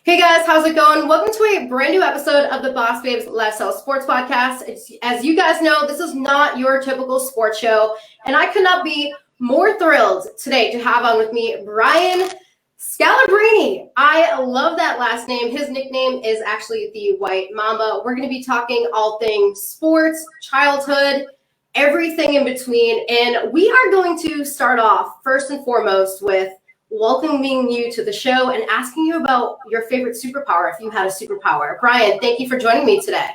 Hey guys, how's it going? Welcome to a brand new episode of the BosBabes Lifestyle Sports Podcast. As you guys know, this is not your typical sports show, and I could not be more thrilled today to have on with me Brian Scalabrine. I love that last name. His nickname is actually the White Mamba. We're going to be talking all things sports, childhood, everything in between, and we are going to start off first and foremost with welcoming you to the show and asking you about your favorite superpower, if you had a superpower. Brian, thank you for joining me today.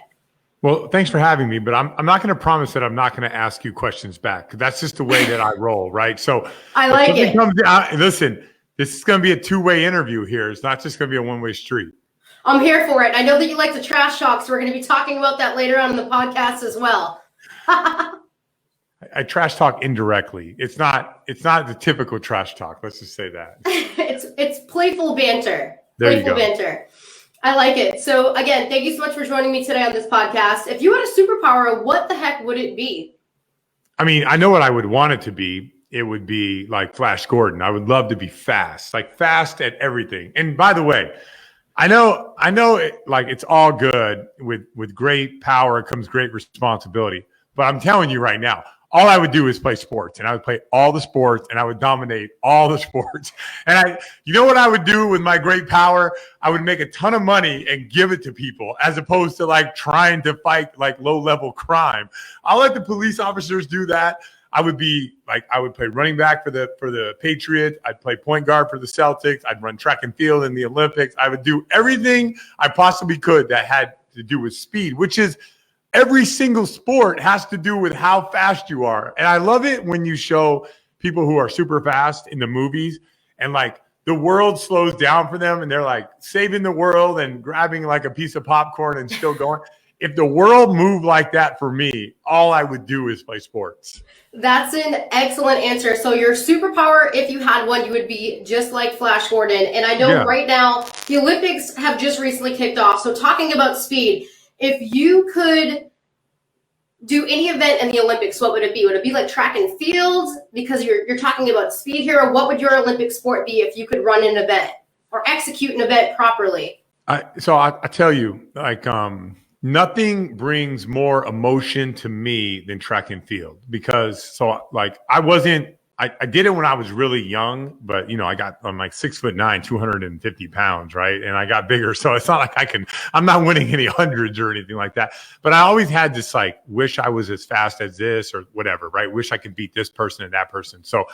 Well, thanks for having me, but I'm not going to promise that I'm not going to ask you questions back. That's just the way that I roll, right? So I like it. Listen, this is going to be a two-way interview here. It's not just going to be a one-way street. I'm here for it. I know that you like to trash talk, so we're going to be talking about that later on in the podcast as well. I trash talk indirectly. It's not the typical trash talk. Let's just say that. It's playful banter. Playful banter. I like it. So again, thank you so much for joining me today on this podcast. If you had a superpower, what the heck would it be? I mean, I know what I would want it to be. It would be like Flash Gordon. I would love to be fast, like fast at everything. And by the way, I know it's all good. With great power comes great responsibility. But I'm telling you right now, all I would do is play sports, and I would play all the sports, and I would dominate all the sports. And you know what I would do with my great power? I would make a ton of money and give it to people, as opposed to like trying to fight like low-level crime. I'll let the police officers do that. I would play running back for the Patriots. I'd play point guard for the Celtics. I'd run track and field in the Olympics. I would do everything I possibly could that had to do with speed, which is every single sport has to do with how fast you are. And I love it when you show people who are super fast in the movies and like the world slows down for them and they're like saving the world and grabbing like a piece of popcorn and still going. If the world moved like that for me, all I would do is play sports. That's an excellent answer. So your superpower, if you had one, you would be just like Flash Gordon. And I know right now the Olympics have just recently kicked off. So talking about speed, if you could do any event in the Olympics, what would it be? Would it be like track and field? Because you're talking about speed here. Or what would your Olympic sport be if you could run an event or execute an event properly? I tell you, like nothing brings more emotion to me than track and field, because I did it when I was really young, but I'm like 6'9", 250 pounds, right? And I got bigger. So it's not like I'm not winning any hundreds or anything like that. But I always had this like, wish I was as fast as this or whatever, right? Wish I could beat this person and that person. So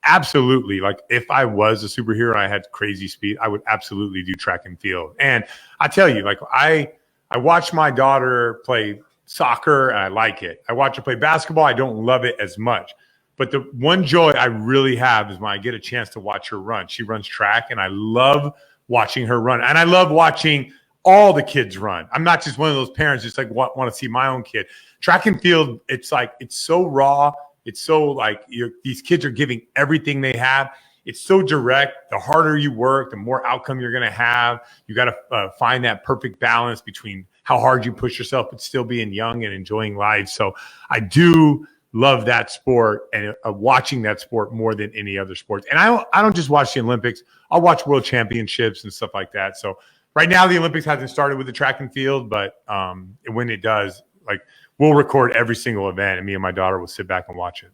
absolutely. Like if I was a superhero and I had crazy speed, I would absolutely do track and field. And I tell you, like I watch my daughter play soccer and I like it. I watch her play basketball. I don't love it as much. But the one joy I really have is when I get a chance to watch her run. She runs track, and I love watching her run. And I love watching all the kids run. I'm not just one of those parents just like want to see my own kid. Track and field, it's so raw. It's so like these kids are giving everything they have. It's so direct. The harder you work, the more outcome you're going to have. You got to find that perfect balance between how hard you push yourself but still being young and enjoying life. So I do love that sport and watching that sport more than any other sports. And I don't just watch the Olympics. I'll watch world championships and stuff like that. So right now the Olympics hasn't started with the track and field, but when it does, like we'll record every single event and me and my daughter will sit back and watch it.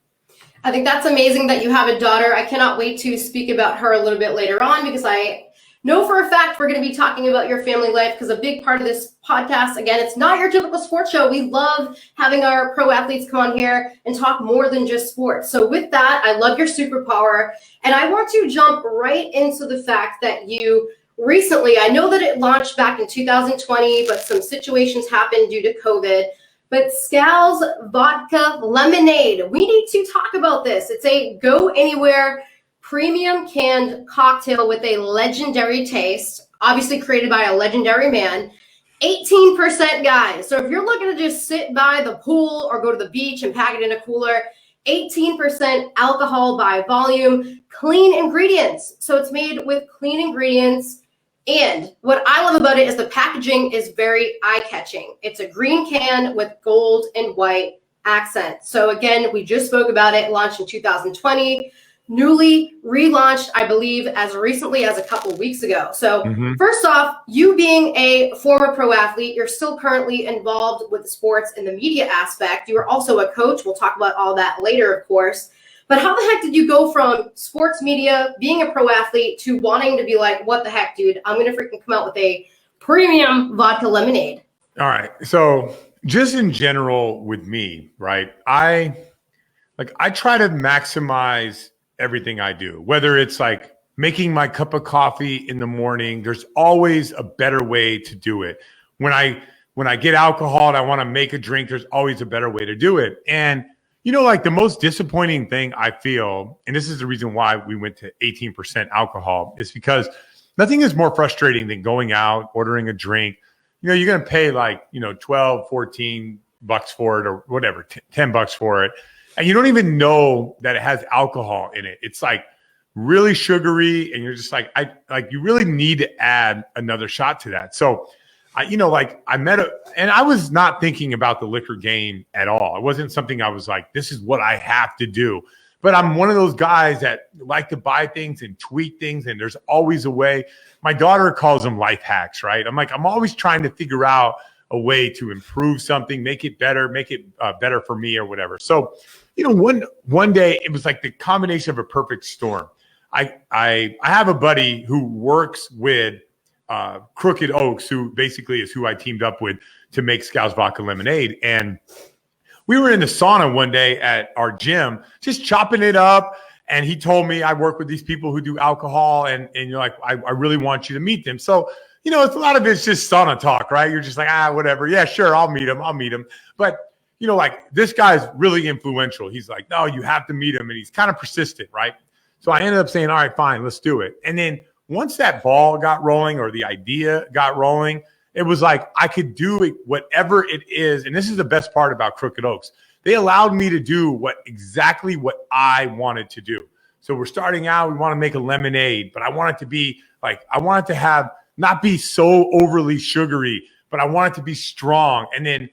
I think that's amazing that you have a daughter. I cannot wait to speak about her a little bit later on, because I know for a fact we're going to be talking about your family life, because a big part of this podcast, again, it's not your typical sports show. We love having our pro athletes come on here and talk more than just sports. So with that, I love your superpower. And I want to jump right into the fact that you recently, I know that it launched back in 2020, but some situations happened due to COVID. But Scal's Vodka Lemonade, we need to talk about this. It's a go anywhere premium canned cocktail with a legendary taste, obviously created by a legendary man. 18%, guys. So if you're looking to just sit by the pool or go to the beach and pack it in a cooler, 18% alcohol by volume, clean ingredients. So it's made with clean ingredients. And what I love about it is the packaging is very eye-catching. It's a green can with gold and white accent. So again, we just spoke about it, launched in 2020. newly relaunched, I believe, as recently as a couple weeks ago. So first off, you being a former pro athlete, you're still currently involved with sports and the media aspect. You are also a coach. We'll talk about all that later, of course. But how the heck did you go from sports media, being a pro athlete, to wanting to be like, what the heck, dude, I'm going to freaking come out with a premium vodka lemonade? All right. So just in general with me, right? I try to maximize everything I do, whether it's like making my cup of coffee in the morning. There's always a better way to do it. When I get alcohol and I want to make a drink, there's always a better way to do it. And like the most disappointing thing I feel, and this is the reason why we went to 18% alcohol, is because nothing is more frustrating than going out, ordering a drink. You're going to pay like, 12, 14 bucks for it or whatever, 10 bucks for it. And you don't even know that it has alcohol in it. It's like really sugary. And you're just like, you really need to add another shot to that. So, and I was not thinking about the liquor game at all. It wasn't something I was like, this is what I have to do. But I'm one of those guys that like to buy things and tweak things, and there's always a way. My daughter calls them life hacks, right? I'm always trying to figure out a way to improve something, make it better for me or whatever. So, one day it was like the combination of a perfect storm. I have a buddy who works with Crooked Oaks, who basically is who I teamed up with to make Scal's Vodka Lemonade. And we were in the sauna one day at our gym, just chopping it up. And he told me, I work with these people who do alcohol, and you're like, I really want you to meet them. So, it's a lot of it's just sauna talk, right? You're just like, whatever. Yeah, sure. I'll meet him. But, this guy's really influential. He's like, no, you have to meet him. And he's kind of persistent, right? So I ended up saying, all right, fine, let's do it. And then once that ball got rolling, or the idea got rolling, it was like I could do it, whatever it is. And this is the best part about Crooked Oaks. They allowed me to do exactly what I wanted to do. So we're starting out, we want to make a lemonade, but I want it to be like, I want it to not be so overly sugary, but I want it to be strong. And then,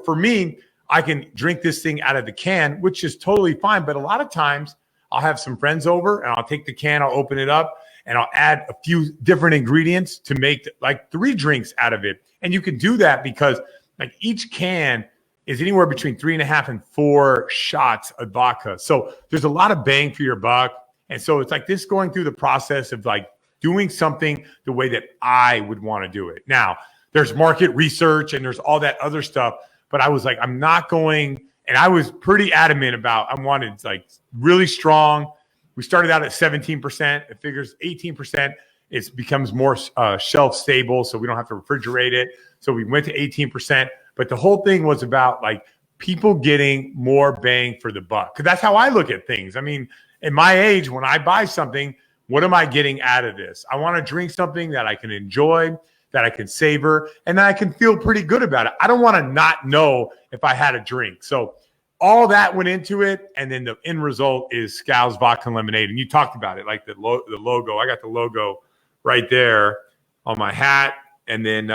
for me, I can drink this thing out of the can, which is totally fine. But a lot of times I'll have some friends over and I'll take the can, I'll open it up, and I'll add a few different ingredients to make like 3 drinks out of it. And you can do that because like each can is anywhere between 3.5 and 4 shots of vodka. So there's a lot of bang for your buck. And so it's like this going through the process of like doing something the way that I would want to do it. Now, there's market research and there's all that other stuff. But I was like, I'm not going, and I was pretty adamant about, I wanted like really strong. We started out at 17%. It figures 18%. It becomes more shelf stable, so we don't have to refrigerate it. So we went to 18%. But the whole thing was about like people getting more bang for the buck. Because that's how I look at things. I mean, at my age, when I buy something, what am I getting out of this? I want to drink something that I can enjoy, that I can savor, and that I can feel pretty good about it. I don't want to not know if I had a drink. So all that went into it, and then the end result is Scal's Vodka Lemonade. And you talked about it, like the logo. I got the logo right there on my hat, and then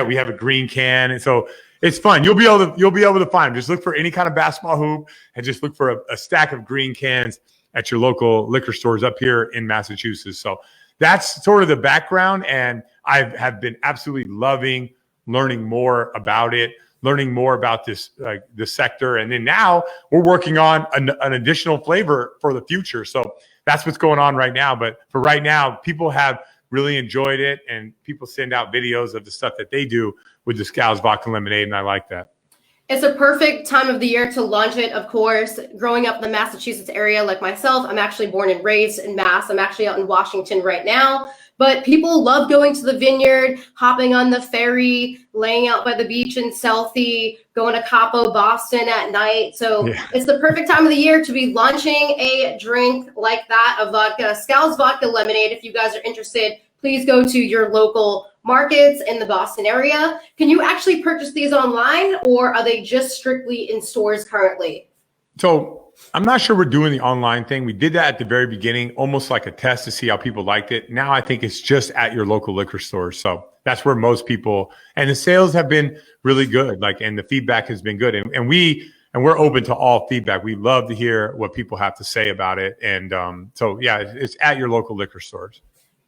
we have a green can, and so it's fun. You'll be able to find them. Just look for any kind of basketball hoop, and just look for a stack of green cans at your local liquor stores up here in Massachusetts. So that's sort of the background, and I have been absolutely loving learning more about it, learning more about this sector. And then now we're working on an additional flavor for the future. So that's what's going on right now. But for right now, people have really enjoyed it, and people send out videos of the stuff that they do with the Scal's Vodka Lemonade, and I like that. It's a perfect time of the year to launch it, of course. Growing up in the Massachusetts area like myself, I'm actually born and raised in Mass. I'm actually out in Washington right now. But people love going to the vineyard, hopping on the ferry, laying out by the beach in Southie, going to Capo, Boston at night. So It's the perfect time of the year to be launching a drink like that of vodka. Scal's Vodka Lemonade. If you guys are interested, please go to your local markets in the Boston area. Can you actually purchase these online, or are they just strictly in stores currently? So I'm not sure we're doing the online thing. We did that at the very beginning, almost like a test to see how people liked it. Now I think it's just at your local liquor store. So that's where most people, and the sales have been really good. And the feedback has been good. And we and we're open to all feedback. We love to hear what people have to say about it. And so, yeah, it's at your local liquor stores.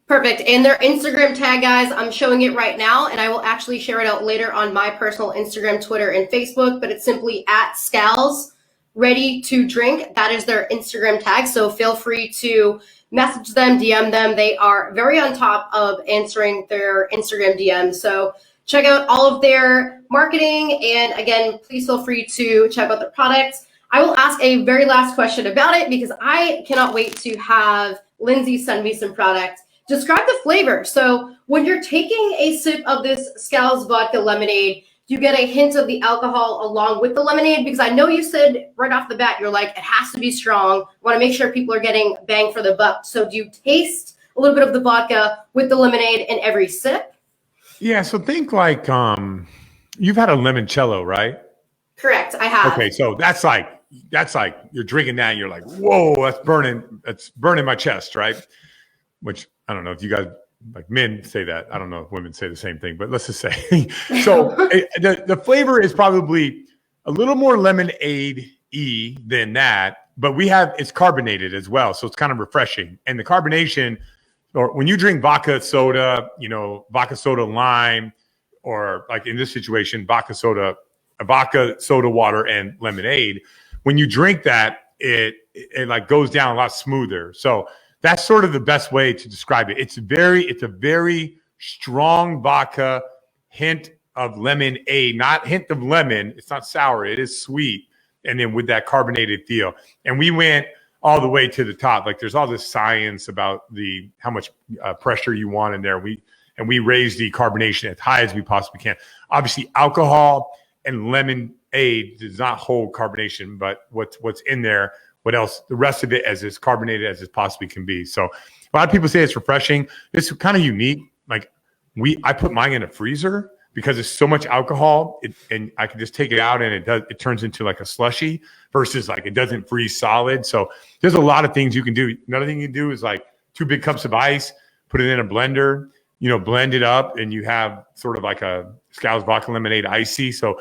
Perfect. And their Instagram tag, guys, I'm showing it right now, and I will actually share it out later on my personal Instagram, Twitter, and Facebook, but it's simply at Scals Ready to Drink. That is their Instagram tag. So feel free to message them, DM them. They are very on top of answering their Instagram DMs. So check out all of their marketing. And again, please feel free to check out their products. I will ask a very last question about it because I cannot wait to have Lindsay send me some products. Describe the flavor. So when you're taking a sip of this Scal's vodka lemonade, you get a hint of the alcohol along with the lemonade, because I know you said right off the bat, you're like, it has to be strong. I want to make sure people are getting bang for the buck. So do you taste a little bit of the vodka with the lemonade in every sip? Yeah. So think like you've had a limoncello, right? Correct. I have. Okay. So that's like you're drinking that and you're like, whoa, that's burning my chest, right? Which I don't know if you guys, like men say that. I don't know if women say the same thing, but let's just say. So the flavor is probably a little more lemonade-y than that, but it's carbonated as well. So it's kind of refreshing. And the carbonation, or when you drink vodka soda, vodka soda lime, or like in this situation, vodka soda water and lemonade, when you drink that, it like goes down a lot smoother. So that's sort of the best way to describe it. It's a very strong vodka, hint of lemonade, not hint of lemon. It's not sour. It is sweet. And then with that carbonated feel. And we went all the way to the top. Like there's all this science about how much pressure you want in there. We raised the carbonation as high as we possibly can. Obviously, alcohol and lemonade does not hold carbonation, but what's in there, what else? The rest of it as carbonated as it possibly can be. So a lot of people say it's refreshing. It's kind of unique. Like I put mine in a freezer because it's so much alcohol, and I can just take it out and it turns into like a slushy versus like it doesn't freeze solid. So there's a lot of things you can do. Another thing you can do is like 2 big cups of ice, put it in a blender, blend it up, and you have sort of like a Scal's vodka lemonade icy. So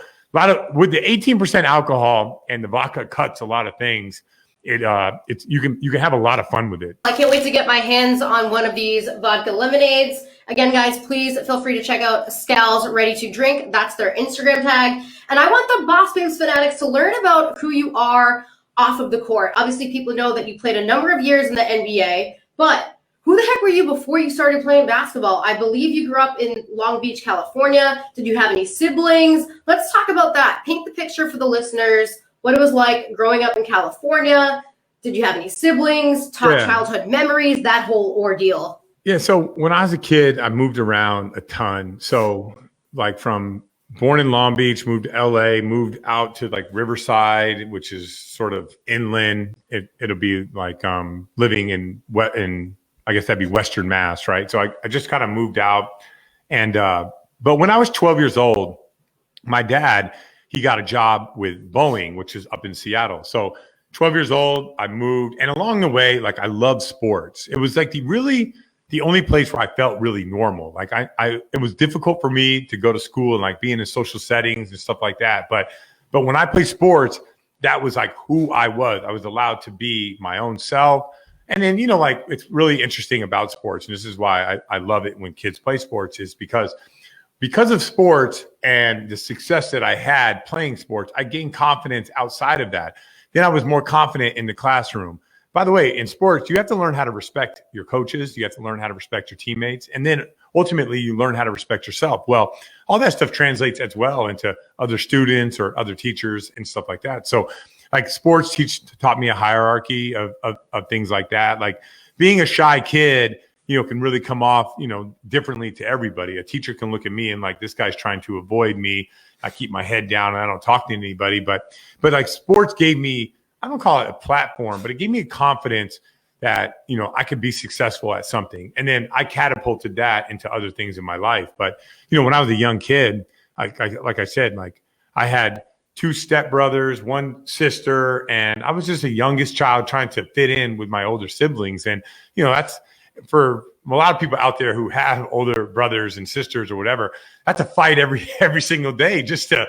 with the 18% alcohol and the vodka cuts a lot of things. You can have a lot of fun with it. I can't wait to get my hands on one of these vodka lemonades. Again, guys, please feel free to check out Scal's Ready to Drink. That's their Instagram tag. And I want the BosBabes fanatics to learn about who you are off of the court. Obviously, people know that you played a number of years in the NBA, but who the heck were you before you started playing basketball? I believe you grew up in Long Beach, California. Did you have any siblings? Let's talk about that. Paint the picture for the listeners. What it was like growing up in California. Did you have any siblings? Childhood memories, that whole ordeal. Yeah. So when I was a kid, I moved around a ton. So like from born in Long Beach, moved to LA, moved out to like Riverside, which is sort of inland. It'll be like living in I guess that'd be Western Mass, right? So I just kind of moved out. And but when I was 12 years old, my dad, he got a job with Boeing, which is up in Seattle. So 12 years old, I moved. And along the way, like I loved sports. It was like the only place where I felt really normal. Like it was difficult for me to go to school and like being in social settings and stuff like that. But when I played sports, that was like who I was. I was allowed to be my own self. And then, like it's really interesting about sports. And this is why I love it when kids play sports, is because of sports and the success that I had playing sports, I gained confidence outside of that. Then I was more confident in the classroom. By the way, in sports, you have to learn how to respect your coaches. You have to learn how to respect your teammates. And then ultimately you learn how to respect yourself. Well, all that stuff translates as well into other students or other teachers and stuff like that. So like sports taught me a hierarchy of things like that. Like being a shy kid, can really come off, differently to everybody. A teacher can look at me and like, this guy's trying to avoid me. I keep my head down and I don't talk to anybody. But like sports gave me, I don't call it a platform, but it gave me a confidence that, I could be successful at something. And then I catapulted that into other things in my life. But, when I was a young kid, like I said, like I had 2 stepbrothers, 1 sister, and I was just the youngest child trying to fit in with my older siblings. And, for a lot of people out there who have older brothers and sisters or whatever, that's a fight every single day just to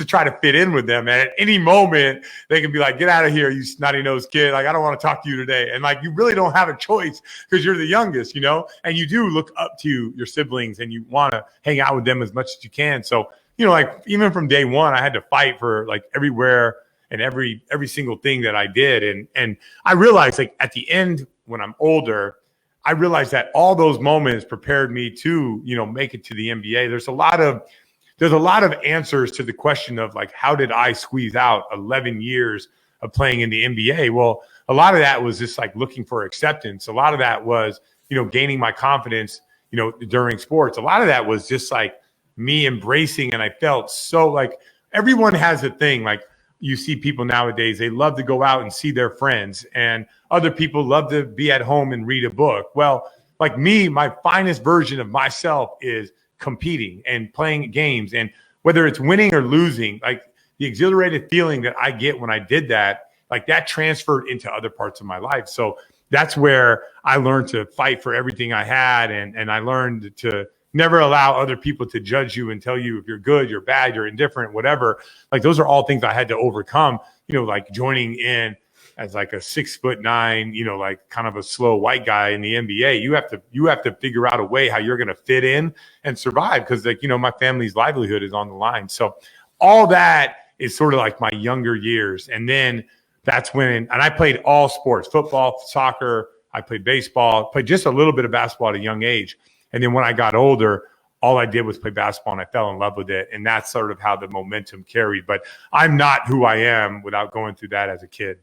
try to fit in with them. And at any moment they can be like, get out of here, you snotty-nosed kid. Like, I don't want to talk to you today. And like, you really don't have a choice because you're the youngest, and you do look up to your siblings and you want to hang out with them as much as you can. So, like even from day one, I had to fight for like everywhere and every single thing that I did. And I realized like at the end when I'm older, I realized that all those moments prepared me to, make it to the NBA. There's a lot of answers to the question of like, how did I squeeze out 11 years of playing in the NBA? Well, a lot of that was just like looking for acceptance. A lot of that was, gaining my confidence, during sports. A lot of that was just like me embracing. And I felt so like everyone has a thing. Like you see people nowadays, they love to go out and see their friends, and other people love to be at home and read a book. Well, like me, my finest version of myself is competing and playing games. And whether it's winning or losing, like the exhilarated feeling that I get when I did that, like that transferred into other parts of my life. So that's where I learned to fight for everything I had. And I learned to never allow other people to judge you and tell you if you're good, you're bad, you're indifferent, whatever. Like those are all things I had to overcome, like joining in as like a 6'9", like kind of a slow white guy in the NBA. You have to figure out a way how you're going to fit in and survive. Because like, my family's livelihood is on the line. So all that is sort of like my younger years. And then that's when, and I played all sports, football, soccer, I played baseball, played just a little bit of basketball at a young age. And then when I got older, all I did was play basketball and I fell in love with it. And that's sort of how the momentum carried. But I'm not who I am without going through that as a kid.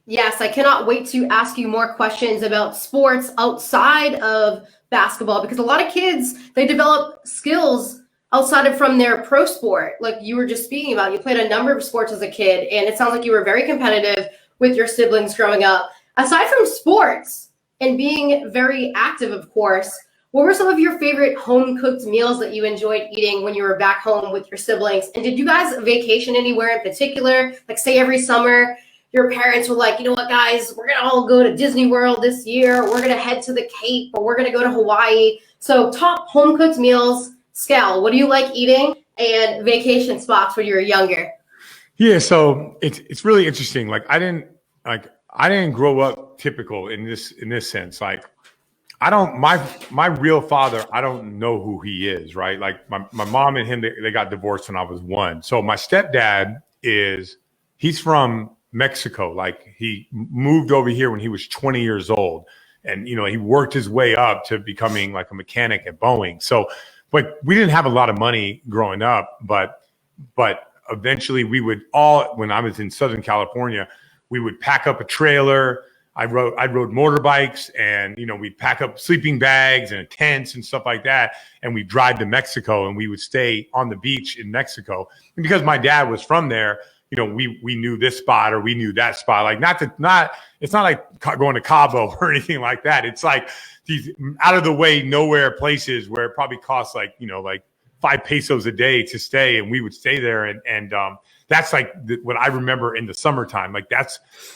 Yes, I cannot wait to ask you more questions about sports outside of basketball, because a lot of kids, they develop skills outside of from their pro sport. Like you were just speaking about, you played a number of sports as a kid, and it sounds like you were very competitive with your siblings growing up. Aside from sports and being very active, of course, what were some of your favorite home-cooked meals that you enjoyed eating when you were back home with your siblings? And did you guys vacation anywhere in particular? Like say every summer, your parents were like, you know what, guys, we're going to all go to Disney World this year. We're going to head to the Cape, or we're going to go to Hawaii. So top home-cooked meals. Scal, what do you like eating, and vacation spots when you were younger? Yeah, so it's really interesting. Like I didn't grow up typical in this sense. Like my real father, I don't know who he is, right? Like my mom and him, they got divorced when I was 1. So my stepdad he's from Mexico. Like he moved over here when he was 20 years old, and he worked his way up to becoming like a mechanic at Boeing. So but we didn't have a lot of money growing up, but eventually we would all, when I was in Southern California, we would pack up a trailer. I rode motorbikes, and we'd pack up sleeping bags and tents and stuff like that, and we'd drive to Mexico, and we would stay on the beach in Mexico. And because my dad was from there, we knew this spot or we knew that spot. Like it's not like going to Cabo or anything like that. It's like these out of the way, nowhere places where it probably costs like 5 pesos a day to stay, and we would stay there. And that's like what I remember in the summertime. Like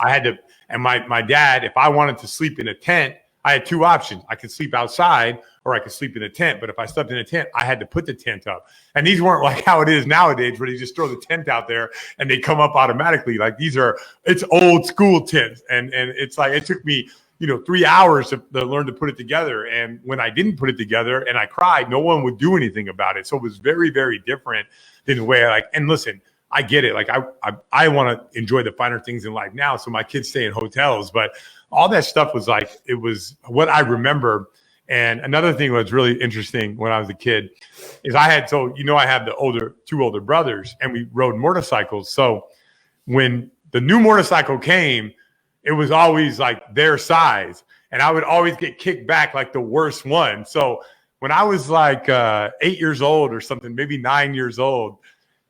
I had to, and my dad, if I wanted to sleep in a tent, I had 2 options. I could sleep outside or I could sleep in a tent. But if I slept in a tent, I had to put the tent up. And these weren't like how it is nowadays, where you just throw the tent out there and they come up automatically. Like it's old school tents. And it's like, it took me, 3 hours to learn to put it together. And when I didn't put it together and I cried, no one would do anything about it. So it was very, very different than the way and listen, I get it. Like I want to enjoy the finer things in life now. So my kids stay in hotels, but all that stuff was like, it was what I remember. And another thing was really interesting when I was a kid is I have the 2 older brothers, and we rode motorcycles. So when the new motorcycle came, it was always like their size, and I would always get kicked back like the worst one. So when I was like 8 years old or something, maybe 9 years old,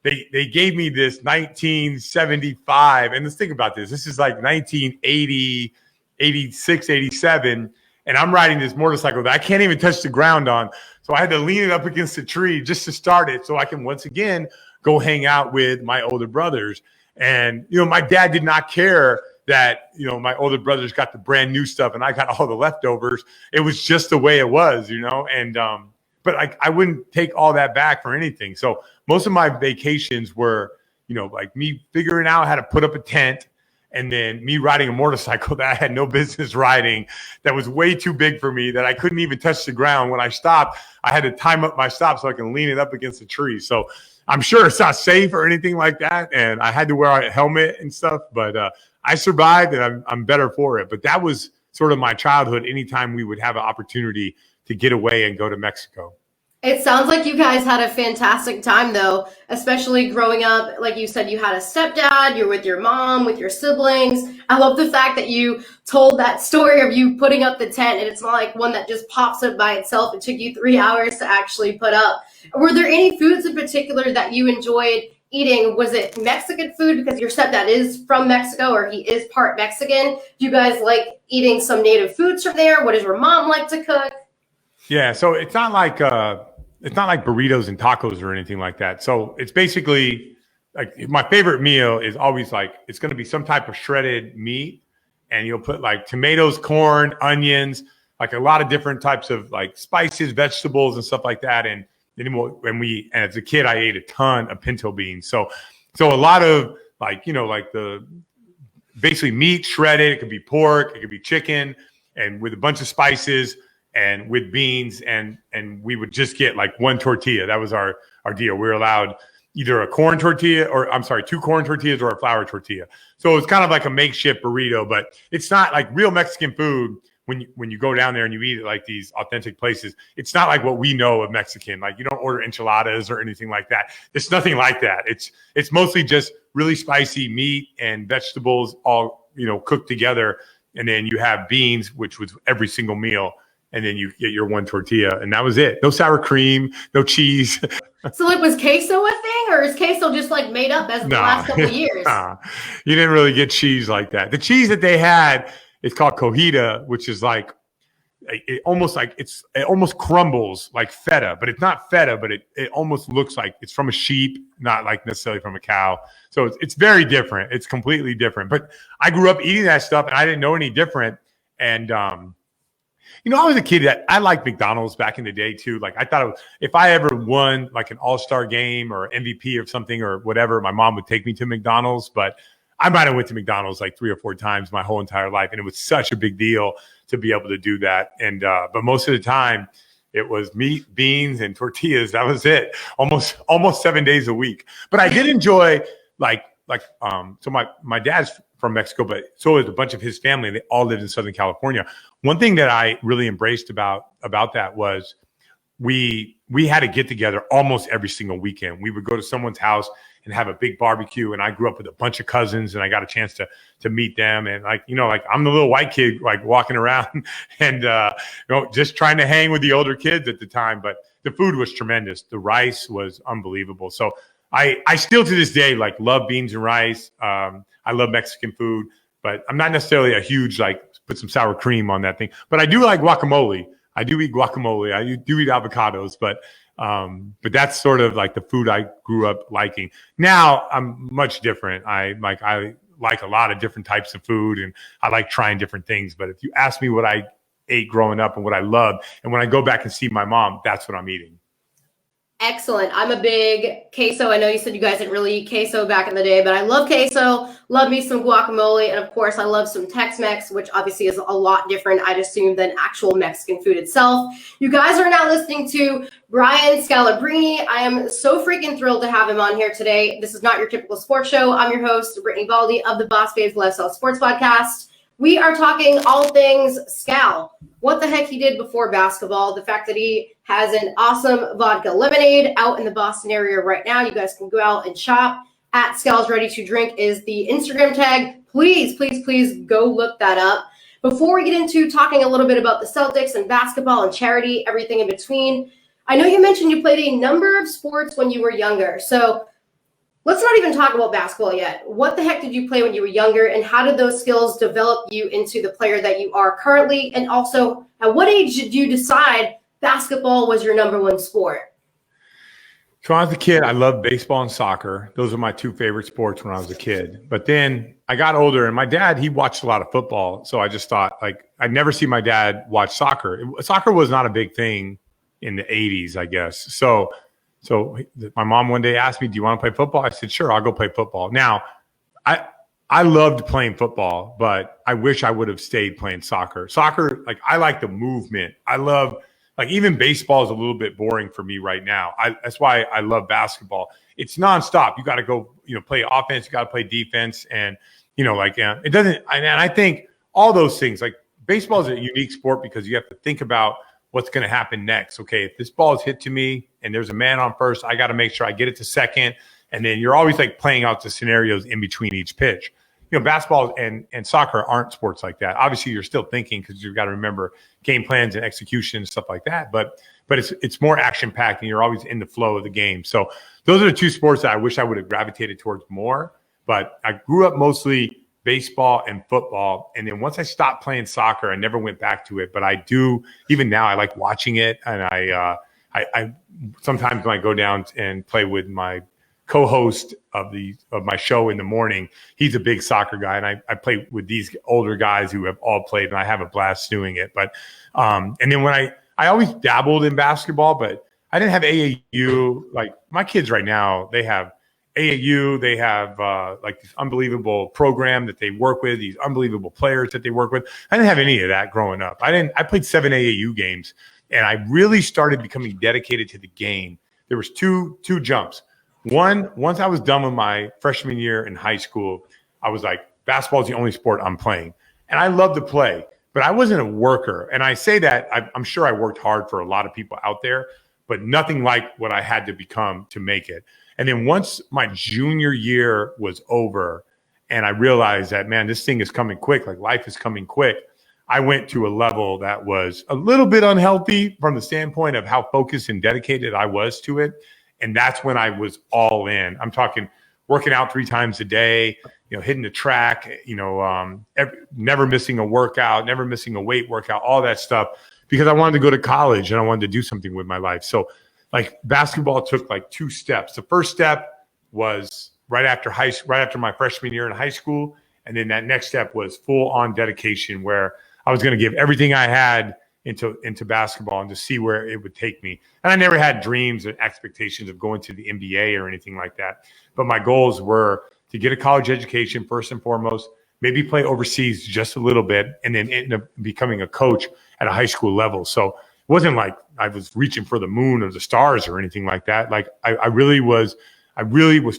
they gave me this 1975, and let's think about this. This is like 1980, 86, 87, and I'm riding this motorcycle that I can't even touch the ground on. So I had to lean it up against a tree just to start it so I can once again go hang out with my older brothers. And, my dad did not care that, you know, my older brothers got the brand new stuff and I got all the leftovers. It was just the way it was, you know, and but I wouldn't take all that back for anything. So most of my vacations were, you know, like me figuring out how to put up a tent, and then me riding a motorcycle that I had no business riding, that was way too big for me, that I couldn't even touch the ground. When I stopped, I had to time up my stop so I can lean it up against a tree. So I'm sure it's not safe or anything like that. And I had to wear a helmet and stuff, but I survived, and I'm better for it. But that was sort of my childhood. Anytime we would have an opportunity to get away and go to Mexico. It sounds like you guys had a fantastic time, though, especially growing up. Like you said, you had a stepdad, you're with your mom, with your siblings. I love the fact that you told that story of you putting up the tent, and it's not like one that just pops up by itself. It took you 3 hours to actually put up. Were there any foods in particular that you enjoyed eating? Was it Mexican food because your stepdad is from Mexico, or he is part Mexican? Do you guys like eating some native foods from there? What does your mom like to cook? Yeah, so it's not like burritos and tacos or anything like that. So it's basically like my favorite meal is always like, it's going to be some type of shredded meat, and you'll put like tomatoes, corn, onions, like a lot of different types of like spices, vegetables, and stuff like that. And then as a kid, I ate a ton of pinto beans. So a lot of like, you know, like the basically meat shredded. It could be pork, it could be chicken, and with a bunch of spices, and with beans, and we would just get like one tortilla. That was our deal. We were allowed either a corn tortilla, or I'm sorry, 2 corn tortillas or a flour tortilla. So it's kind of like a makeshift burrito, but it's not like real Mexican food. When you go down there and you eat at like these authentic places, it's not like what we know of Mexican. Like you don't order enchiladas or anything like that. It's nothing like that. It's mostly just really spicy meat and vegetables all, you know, cooked together. And then you have beans, which was every single meal. And then you get your one tortilla, and that was it. No sour cream, no cheese. So like, was queso a thing, or is queso just like made up as the last couple of years? Nah, you didn't really get cheese like that. The cheese that they had is called cojita, which is like it almost crumbles like feta, but it's not feta, but it almost looks like it's from a sheep, not like necessarily from a cow. So it's very different. It's completely different. But I grew up eating that stuff, and I didn't know any different. And you know, I was a kid that I liked McDonald's back in the day too. Like I thought if I ever won like an all-star game or MVP or something or whatever, my mom would take me to McDonald's. But I might have went to McDonald's like 3 or 4 times my whole entire life. And it was such a big deal to be able to do that. And but most of the time it was meat, beans, and tortillas. That was it. Almost 7 days a week. But I did enjoy so my dad's from Mexico, but so is a bunch of his family. They all lived in Southern California. One thing that I really embraced about that was we had to get together almost every single weekend. We would go to someone's house and have a big barbecue. And I grew up with a bunch of cousins, and I got a chance to meet them. And like, you know, like I'm the little white kid, like walking around and, you know, just trying to hang with the older kids at the time. But the food was tremendous. The rice was unbelievable. So I still to this day like love beans and rice. I love Mexican food, but I'm not necessarily a huge like put some sour cream on that thing. But I do like guacamole. I do eat guacamole. I do eat avocados, but that's sort of like the food I grew up liking. Now I'm much different. I like a lot of different types of food, and I like trying different things. But if you ask me what I ate growing up and what I loved, and when I go back and see my mom, that's what I'm eating. Excellent. I'm a big queso. I know you said you guys didn't really eat queso back in the day, but I love queso, love me some guacamole, and of course I love some Tex-Mex, which obviously is a lot different, I'd assume, than actual Mexican food itself. You guys are now listening to Brian Scalabrine. I am so freaking thrilled to have him on here today. This is not your typical sports show. I'm your host, Brittany Baldy of the BosBabes Lifestyle Sports Podcast. We are talking all things Scal. What the heck he did before basketball, the fact that he has an awesome vodka lemonade out in the Boston area right now. You guys can go out and shop at Scal's Ready to Drink is the Instagram tag. Please, please, please go look that up. Before we get into talking a little bit about the Celtics and basketball and charity, everything in between, I know you mentioned you played a number of sports when you were younger. So let's not even talk about basketball yet. What the heck did you play when you were younger, and how did those skills develop you into the player that you are currently? And also, at what age did you decide basketball was your number one sport? So when I was a kid, I loved baseball and soccer. Those were my two favorite sports when I was a kid. But then I got older, and my dad, he watched a lot of football. So I just thought, like, I'd never see my dad watch soccer. Soccer was not a big thing in the 80s, I guess. So my mom one day asked me, "Do you want to play football?" I said, "Sure, I'll go play football." Now, I loved playing football, but I wish I would have stayed playing soccer. Soccer, like, I like the movement. I love, like, even baseball is a little bit boring for me right now. That's why I love basketball. It's nonstop. You got to go, play offense. You got to play defense, and it doesn't. And I think all those things, like, baseball is a unique sport because you have to think about what's going to happen next. Okay, if this ball is hit to me and there's a man on first, I got to make sure I get it to second. And then you're always, like, playing out the scenarios in between each pitch. Basketball and soccer aren't sports like that. Obviously, you're still thinking because you've got to remember game plans and execution and stuff like that. But it's more action packed, and you're always in the flow of the game. So those are the two sports that I wish I would have gravitated towards more. But I grew up mostly baseball and football, and then once I stopped playing soccer, I never went back to it. But I do, even now, I like watching it, and I sometimes when I go down and play with my co-host of my show in the morning, he's a big soccer guy, and I play with these older guys who have all played, and I have a blast doing it. But and then when I always dabbled in basketball, but I didn't have AAU. Like, my kids right now, they have AAU, they have like this unbelievable program that they work with, these unbelievable players that they work with. I didn't have any of that growing up. I played 7 AAU games, and I really started becoming dedicated to the game. There was two jumps. One, once I was done with my freshman year in high school, I was like, basketball is the only sport I'm playing. And I love to play, but I wasn't a worker. And I say that, I'm sure I worked hard for a lot of people out there, but nothing like what I had to become to make it. And then once my junior year was over and I realized that, man, this thing is coming quick, like, life is coming quick, I went to a level that was a little bit unhealthy from the standpoint of how focused and dedicated I was to it. And that's when I was all in. I'm talking working out 3 times a day, hitting the track, never missing a workout, never missing a weight workout, all that stuff, because I wanted to go to college and I wanted to do something with my life. So, like, basketball took like 2 steps. The first step was right after my freshman year in high school. And then that next step was full on dedication, where I was going to give everything I had into basketball and to see where it would take me. And I never had dreams and expectations of going to the NBA or anything like that. But my goals were to get a college education first and foremost, maybe play overseas just a little bit, and then end up becoming a coach at a high school level. So it wasn't like I was reaching for the moon or the stars or anything like that. Like, I really was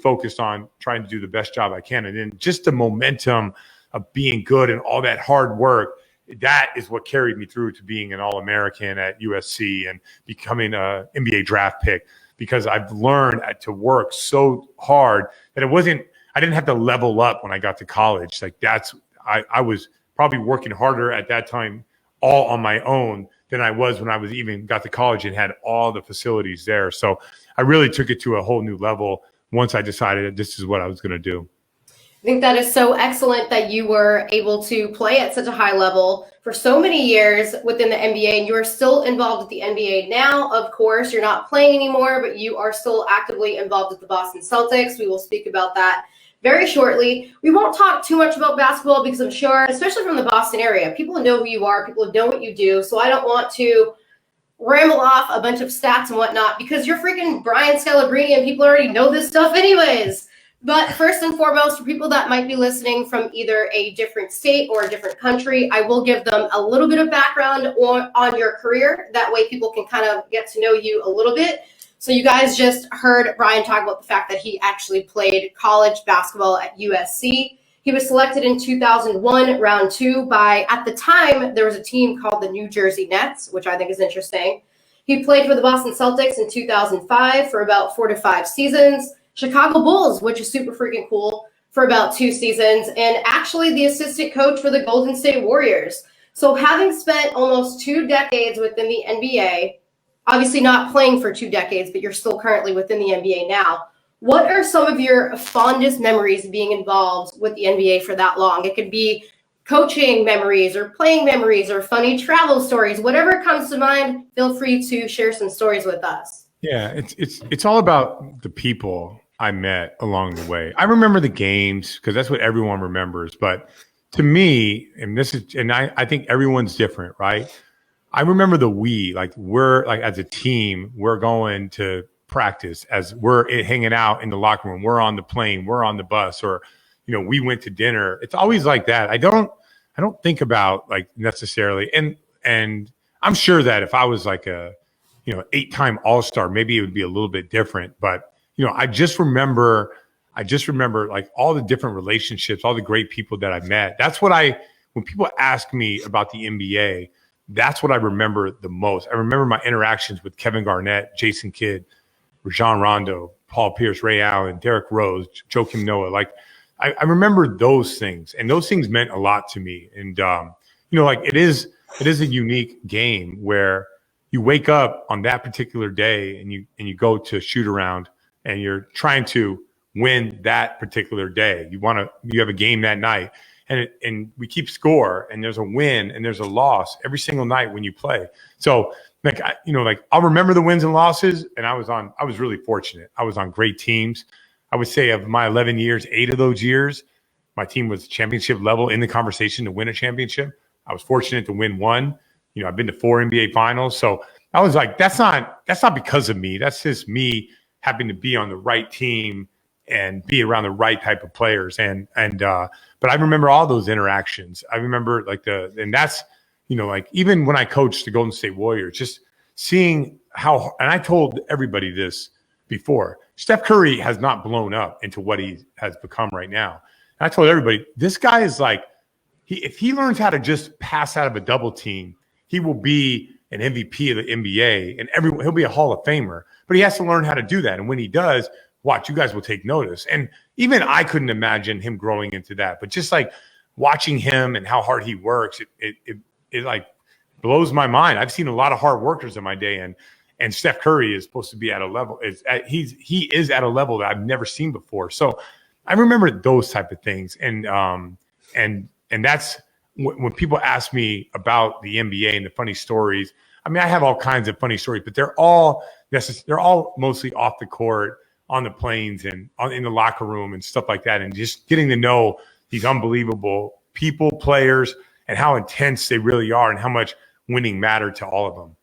focused on trying to do the best job I can. And then just the momentum of being good and all that hard work, that is what carried me through to being an All-American at USC and becoming an NBA draft pick, because I've learned to work so hard that I didn't have to level up when I got to college. Like, I was probably working harder at that time all on my own than I was when I was even got to college and had all the facilities there. So I really took it to a whole new level once I decided that this is what I was going to do. I think that is so excellent that you were able to play at such a high level for so many years within the NBA, and you are still involved with the NBA now. Of course, you're not playing anymore, but you are still actively involved with the Boston Celtics. We will speak about that very shortly. We won't talk too much about basketball because I'm sure, especially from the Boston area, people know who you are, people know what you do. So I don't want to ramble off a bunch of stats and whatnot because you're freaking Brian Scalabrine and people already know this stuff anyways. But first and foremost, for people that might be listening from either a different state or a different country, I will give them a little bit of background on your career. That way people can kind of get to know you a little bit. So you guys just heard Brian talk about the fact that he actually played college basketball at USC. He was selected in 2001, round 2 by, at the time, there was a team called the New Jersey Nets, which I think is interesting. He played for the Boston Celtics in 2005 for about 4 to 5 seasons. Chicago Bulls, which is super freaking cool, for about 2 seasons, and actually the assistant coach for the Golden State Warriors. So having spent almost 2 decades within the NBA, obviously not playing for 2 decades, but you're still currently within the NBA now, what are some of your fondest memories of being involved with the NBA for that long? It could be coaching memories or playing memories or funny travel stories. Whatever comes to mind, feel free to share some stories with us. Yeah, it's all about the people I met along the way. I remember the games because that's what everyone remembers. But to me, I think everyone's different, right? I remember like we're like as a team, we're going to practice as we're hanging out in the locker room. We're on the plane, we're on the bus, or we went to dinner. It's always like that. I don't think about like necessarily, and I'm sure that if I was like a 8-time All-Star, maybe it would be a little bit different. But I just remember like all the different relationships, all the great people that I met. When people ask me about the NBA, that's what I remember the most. I remember my interactions with Kevin Garnett, Jason Kidd, Rajon Rondo, Paul Pierce, Ray Allen, Derrick Rose, Joakim Noah. Like I remember those things, and those things meant a lot to me. And like it is a unique game where you wake up on that particular day and you go to shoot around and you're trying to win that particular day. You have a game that night, and we keep score, and there's a win and there's a loss every single night when you play. So like I'll remember the wins and losses, and I was really fortunate. I was on great teams. I would say of my 11 years, 8 of those years, my team was championship level in the conversation to win a championship. I was fortunate to win one. I've been to 4 NBA finals. So I was like, that's not because of me. That's just me having to be on the right team and be around the right type of players. But I remember all those interactions. I remember and that's, like even when I coached the Golden State Warriors, just seeing and I told everybody this before, Steph Curry has not blown up into what he has become right now. And I told everybody, this guy is like, if he learns how to just pass out of a double team, he will be an MVP of the NBA, and he'll be a Hall of Famer. But he has to learn how to do that. And when he does, watch, you guys will take notice. And even I couldn't imagine him growing into that. But just like watching him and how hard he works, it like blows my mind. I've seen a lot of hard workers in my day, and Steph Curry is supposed to be at a level. He is at a level that I've never seen before. So I remember those type of things, and that's when people ask me about the NBA and the funny stories. I mean, I have all kinds of funny stories, but they're all mostly off the court, on the planes, and in the locker room and stuff like that, and just getting to know these unbelievable people, players, and how intense they really are, and how much winning mattered to all of them.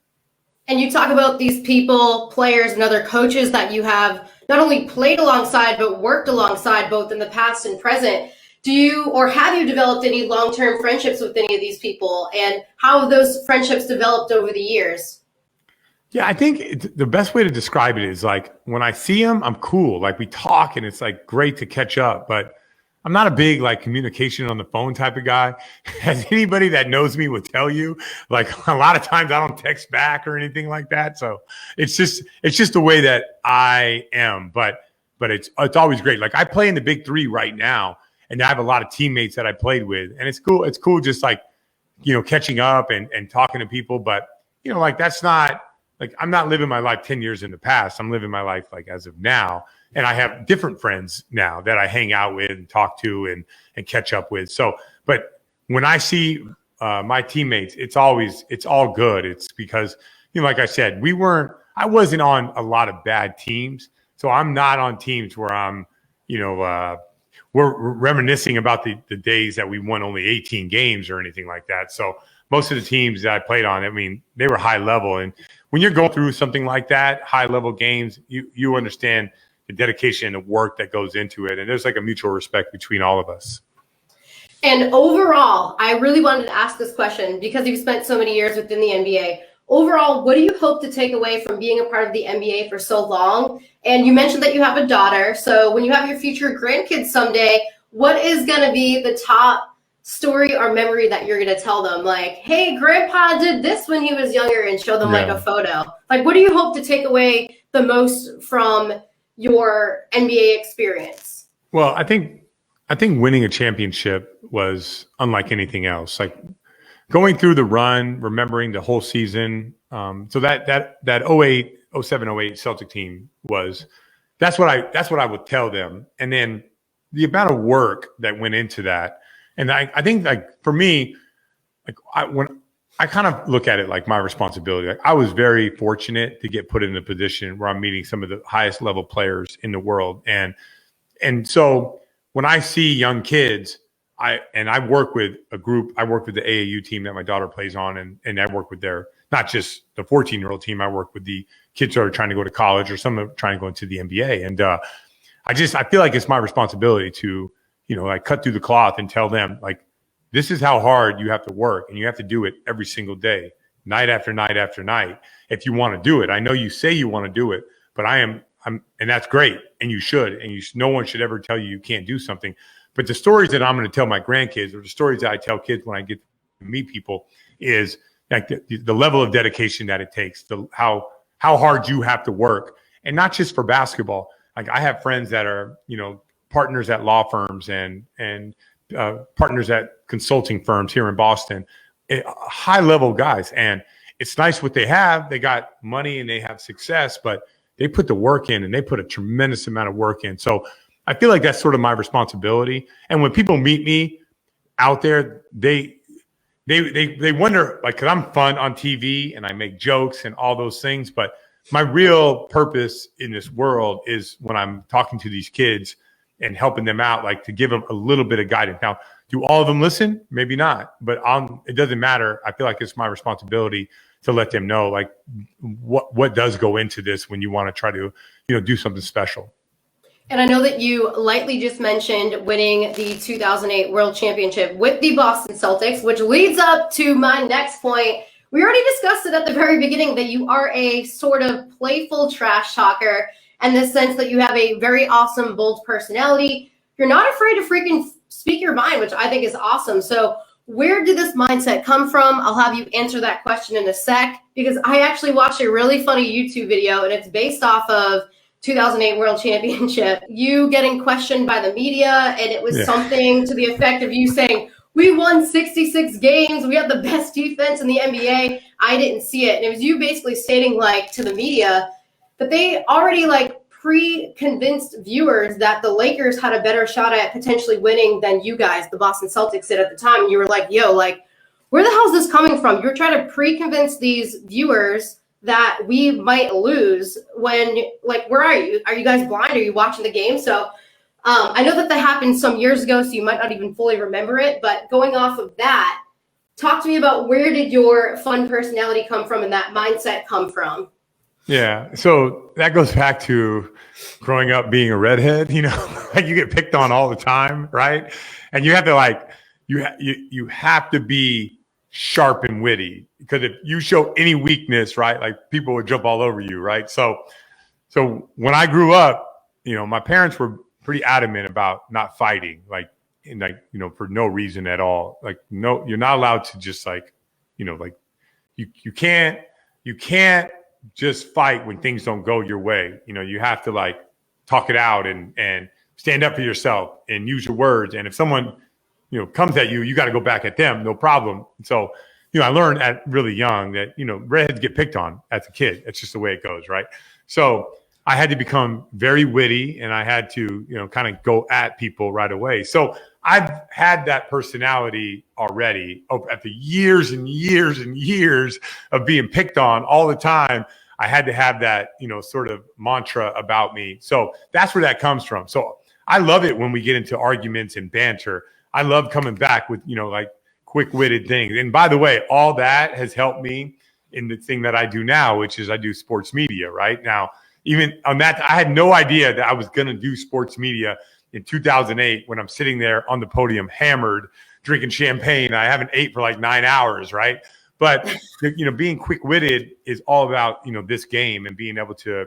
And you talk about these people, players, and other coaches that you have not only played alongside, but worked alongside both in the past and present. Have you developed any long-term friendships with any of these people, and how have those friendships developed over the years? Yeah, I think the best way to describe it is like when I see them, I'm cool. Like we talk and it's like great to catch up, but I'm not a big like communication on the phone type of guy. As anybody that knows me would tell you, like a lot of times I don't text back or anything like that. So it's just the way that I am. But it's always great. Like I play in the Big Three right now, and I have a lot of teammates that I played with, and it's cool. It's cool just like, catching up and talking to people. But, like that's not like I'm not living my life 10 years in the past. I'm living my life like as of now. And I have different friends now that I hang out with and talk to and catch up with. So, but when I see my teammates, it's all good. It's because, like I said, I wasn't on a lot of bad teams. So I'm not on teams where I'm, we're reminiscing about the days that we won only 18 games or anything like that. So most of the teams that I played on, I mean, they were high level. And when you're going through something like that, high level games, you understand the dedication and the work that goes into it. And there's like a mutual respect between all of us. And overall, I really wanted to ask this question because you've spent so many years within the NBA. Overall, what do you hope to take away from being a part of the NBA for so long? And you mentioned that you have a daughter. So when you have your future grandkids someday, what is going to be the top story or memory that you're going to tell them? Like, hey, grandpa did this when he was younger, and show them like a photo. Like, what do you hope to take away the most from your NBA experience? Well, I think winning a championship was unlike anything else. Like going through the run, remembering the whole season. So that 08, 07, 08 Celtic team that's what I would tell them. And then the amount of work that went into that. And I think like for me, like when I kind of look at it like my responsibility. Like I was very fortunate to get put in a position where I'm meeting some of the highest level players in the world. And so when I see young kids, I work with a group. I work with the AAU team that my daughter plays on, and I work with their, not just the 14-year-old team. I work with the kids that are trying to go to college or some of them trying to go into the NBA. And I feel like it's my responsibility to, like cut through the cloth and tell them like, this is how hard you have to work, and you have to do it every single day, night after night after night, if you want to do it. I know you say you want to do it, but and that's great, and you should, and no one should ever tell you can't do something. But the stories that I'm going to tell my grandkids, or the stories that I tell kids when I get to meet people, is like the level of dedication that it takes, how hard you have to work, and not just for basketball. Like I have friends that are, partners at law firms and partners at consulting firms here in Boston, high level guys. And it's nice what they have. They got money and they have success, but they put the work in, and they put a tremendous amount of work in. So I feel like that's sort of my responsibility. And when people meet me out there, they wonder, like, cause I'm fun on TV and I make jokes and all those things, but my real purpose in this world is when I'm talking to these kids and helping them out, like to give them a little bit of guidance. Now, do all of them listen? Maybe not, but it doesn't matter. I feel like it's my responsibility to let them know, like, what does go into this when you want to try to, do something special. And I know that you lightly just mentioned winning the 2008 World Championship with the Boston Celtics, which leads up to my next point. We already discussed it at the very beginning that you are a sort of playful trash talker, in the sense that you have a very awesome, bold personality. You're not afraid to freaking speak your mind, which I think is awesome. So where did this mindset come from? I'll have you answer that question in a sec, because I actually watched a really funny YouTube video, and it's based off of 2008 World Championship. You getting questioned by the media, and it was something to the effect of you saying, we won 66 games. We have the best defense in the NBA. I didn't see it. And it was you basically stating, like, to the media that they already, like, pre-convinced viewers that the Lakers had a better shot at potentially winning than you guys, the Boston Celtics, did at the time. And you were like, yo, like, where the hell is this coming from? You're trying to pre-convince these viewers that we might lose when, like, where are you? Are you guys blind? Are you watching the game? So I know that happened some years ago, so you might not even fully remember it. But going off of that, talk to me about where did your fun personality come from and that mindset come from? Yeah. So that goes back to growing up being a redhead, like you get picked on all the time. Right. And you have to you have to be sharp and witty, because if you show any weakness, right, like people would jump all over you. Right. So when I grew up, my parents were pretty adamant about not fighting, for no reason at all. Like, no, you're not allowed to just you can't just fight when things don't go your way. You have to talk it out and stand up for yourself and use your words. And if someone, comes at you, you got to go back at them, no problem. And so, I learned at really young that, redheads get picked on as a kid. It's just the way it goes. Right. So I had to become very witty, and I had to, kind of go at people right away. So I've had that personality already after years and years and years of being picked on all the time. I had to have that, sort of mantra about me. So that's where that comes from. So I love it when we get into arguments and banter. I love coming back with, quick-witted things. And by the way, all that has helped me in the thing that I do now, which is I do sports media right now. Even on that, I had no idea that I was going to do sports media in 2008 when I'm sitting there on the podium, hammered, drinking champagne. I haven't ate for 9 hours, right? But, being quick-witted is all about, this game, and being able to,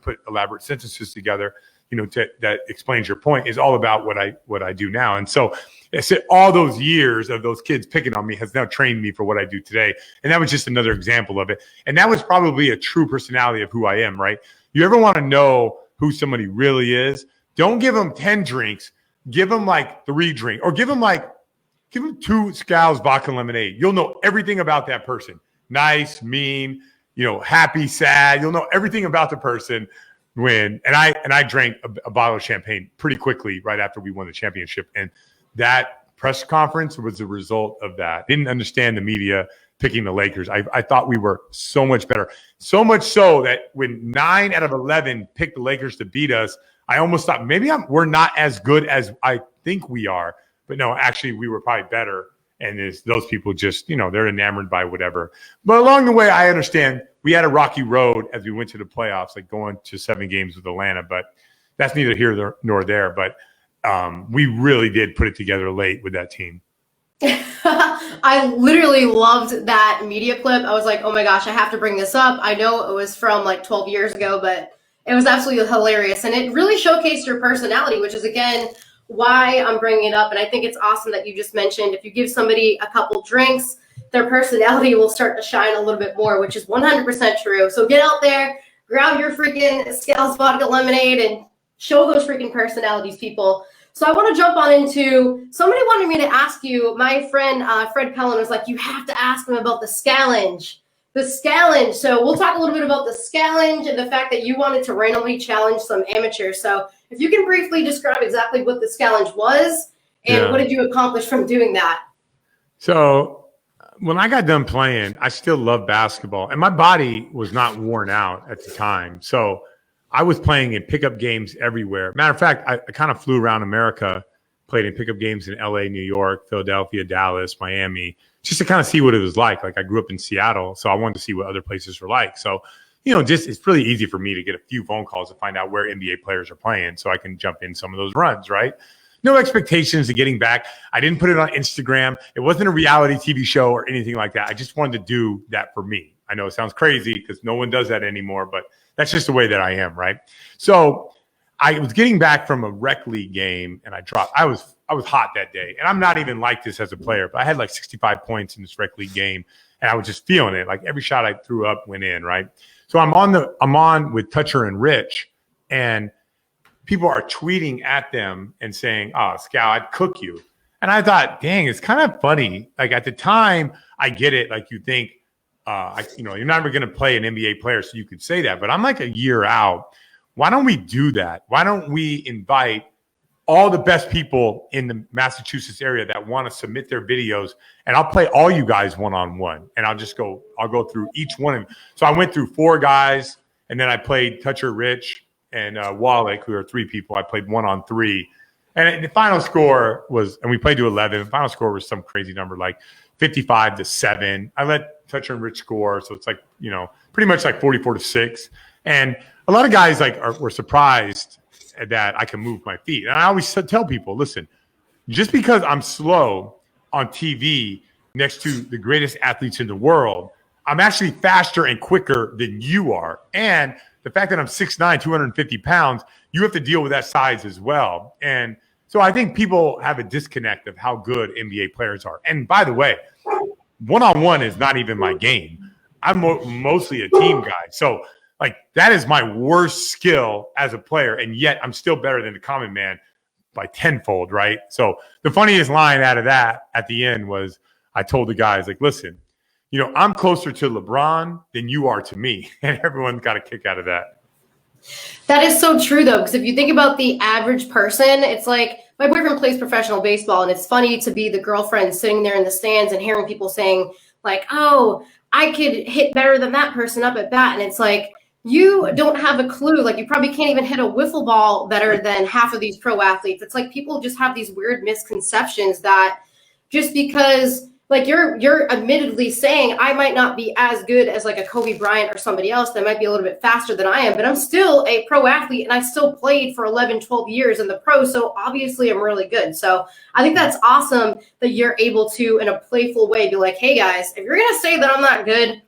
put elaborate sentences together, that explains your point, is all about what I do now. And so I said all those years of those kids picking on me has now trained me for what I do today. And that was just another example of it. And that was probably a true personality of who I am, right? You ever want to know who somebody really is? Don't give them 10 drinks. Give them 3 drinks, or give them 2 Scal's vodka lemonade. You'll know everything about that person. Nice, mean, happy, sad. You'll know everything about the person and I drank a bottle of champagne pretty quickly right after we won the championship. And that press conference was a result of that. Didn't understand the media picking the Lakers. I thought we were so much better. So much so that when 9 out of 11 picked the Lakers to beat us, I almost thought maybe we're not as good as I think we are. But no, actually, we were probably better. And those people just, they're enamored by whatever. But along the way, I understand we had a rocky road as we went to the playoffs, like going to 7 games with Atlanta. But that's neither here nor there. But we really did put it together late with that team. I literally loved that media clip. I was like, oh my gosh, I have to bring this up. I know it was from like 12 years ago, but it was absolutely hilarious. And it really showcased your personality, which is, again, why I'm bringing it up. And I think it's awesome that you just mentioned if you give somebody a couple drinks, their personality will start to shine a little bit more, which is 100% true. So get out there, grab your freaking Scal's vodka lemonade and show those freaking personalities, people. So I want to jump on into, somebody wanted me to ask you, my friend Fred Pellin was like, you have to ask him about the Scalenge. The Scalenge. So we'll talk a little bit about the Scalenge and the fact that you wanted to randomly challenge some amateurs. So if you can briefly describe exactly what the Scalenge was and what did you accomplish from doing that? So when I got done playing, I still loved basketball and my body was not worn out at the time. So I was playing in pickup games everywhere. Matter of fact, I kind of flew around America, played in pickup games in LA, New York, Philadelphia, Dallas, Miami, just to kind of see what it was like. Like I grew up in Seattle, so I wanted to see what other places were like. So, just it's really easy for me to get a few phone calls to find out where NBA players are playing so I can jump in some of those runs, right? No expectations of getting back. I didn't put it on Instagram. It wasn't a reality TV show or anything like that. I just wanted to do that for me. I know it sounds crazy because no one does that anymore, but that's just the way that I am, right? So I was getting back from a rec league game and I dropped. I was hot that day. And I'm not even like this as a player, but I had like 65 points in this rec league game and I was just feeling it. Like every shot I threw up went in, right? So I'm on with Toucher and Rich and people are tweeting at them and saying, "Oh, Scal, I'd cook you." And I thought, dang, it's kind of funny. Like at the time, I get it. Like you think, you're never going to play an NBA player, so you could say that. But I'm like a year out. Why don't we do that? Why don't we invite all the best people in the Massachusetts area that want to submit their videos, and I'll play all you guys one-on-one, and I'll go through each one of them. So I went through 4 guys, and then I played Toucher, Rich, and Wallach, who are 3 people. I played 1-on-3. And the final score was, and we played to 11. The final score was some crazy number, like 55-7. I let Toucher and Rich score, so it's like, pretty much like 44-6. And a lot of guys were surprised that I can move my feet. And I always tell people, listen, just because I'm slow on TV next to the greatest athletes in the world, I'm actually faster and quicker than you are. And the fact that I'm 6'9", 250 pounds, you have to deal with that size as well. And so I think people have a disconnect of how good NBA players are. And by the way, one-on-one is not even my game. I'm mostly a team guy. So that is my worst skill as a player, and yet I'm still better than the common man by tenfold, right? So the funniest line out of that at the end was I told the guys, listen, I'm closer to LeBron than you are to me, and everyone got a kick out of that. That is so true, though, because if you think about the average person, it's like my boyfriend plays professional baseball, and it's funny to be the girlfriend sitting there in the stands and hearing people saying, oh, I could hit better than that person up at bat, and it's like, you don't have a clue. You probably can't even hit a wiffle ball better than half of these pro athletes. It's like people just have these weird misconceptions that just because you're admittedly saying I might not be as good as a Kobe Bryant or somebody else that might be a little bit faster than I am, but I'm still a pro athlete and I still played for 11, 12 years in the pros. So obviously I'm really good. So I think that's awesome that you're able to, in a playful way, be like, hey guys, if you're going to say that I'm not good,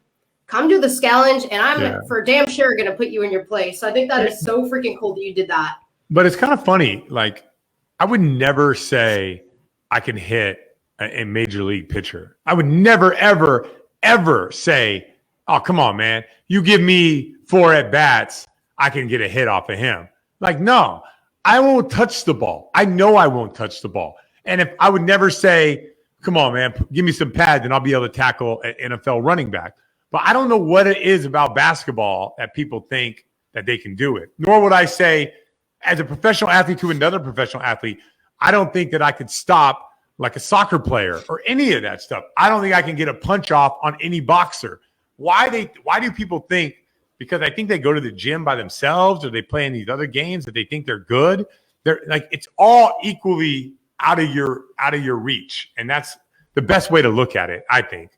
come do the Scalenge, and I'm for damn sure going to put you in your place. So I think that is so freaking cool that you did that. But it's kind of funny. I would never say I can hit a major league pitcher. I would never, ever, ever say, oh, come on, man. You give me 4 at-bats, I can get a hit off of him. No, I won't touch the ball. I know I won't touch the ball. And if I would never say, come on, man, give me some pads and I'll be able to tackle an NFL running back. But I don't know what it is about basketball that people think that they can do it. Nor would I say, as a professional athlete to another professional athlete, I don't think that I could stop like a soccer player or any of that stuff. I don't think I can get a punch off on any boxer. Why do people think, because I think they go to the gym by themselves or they play in these other games that they think they're good? They're like, it's all equally out of your reach. And that's the best way to look at it, I think.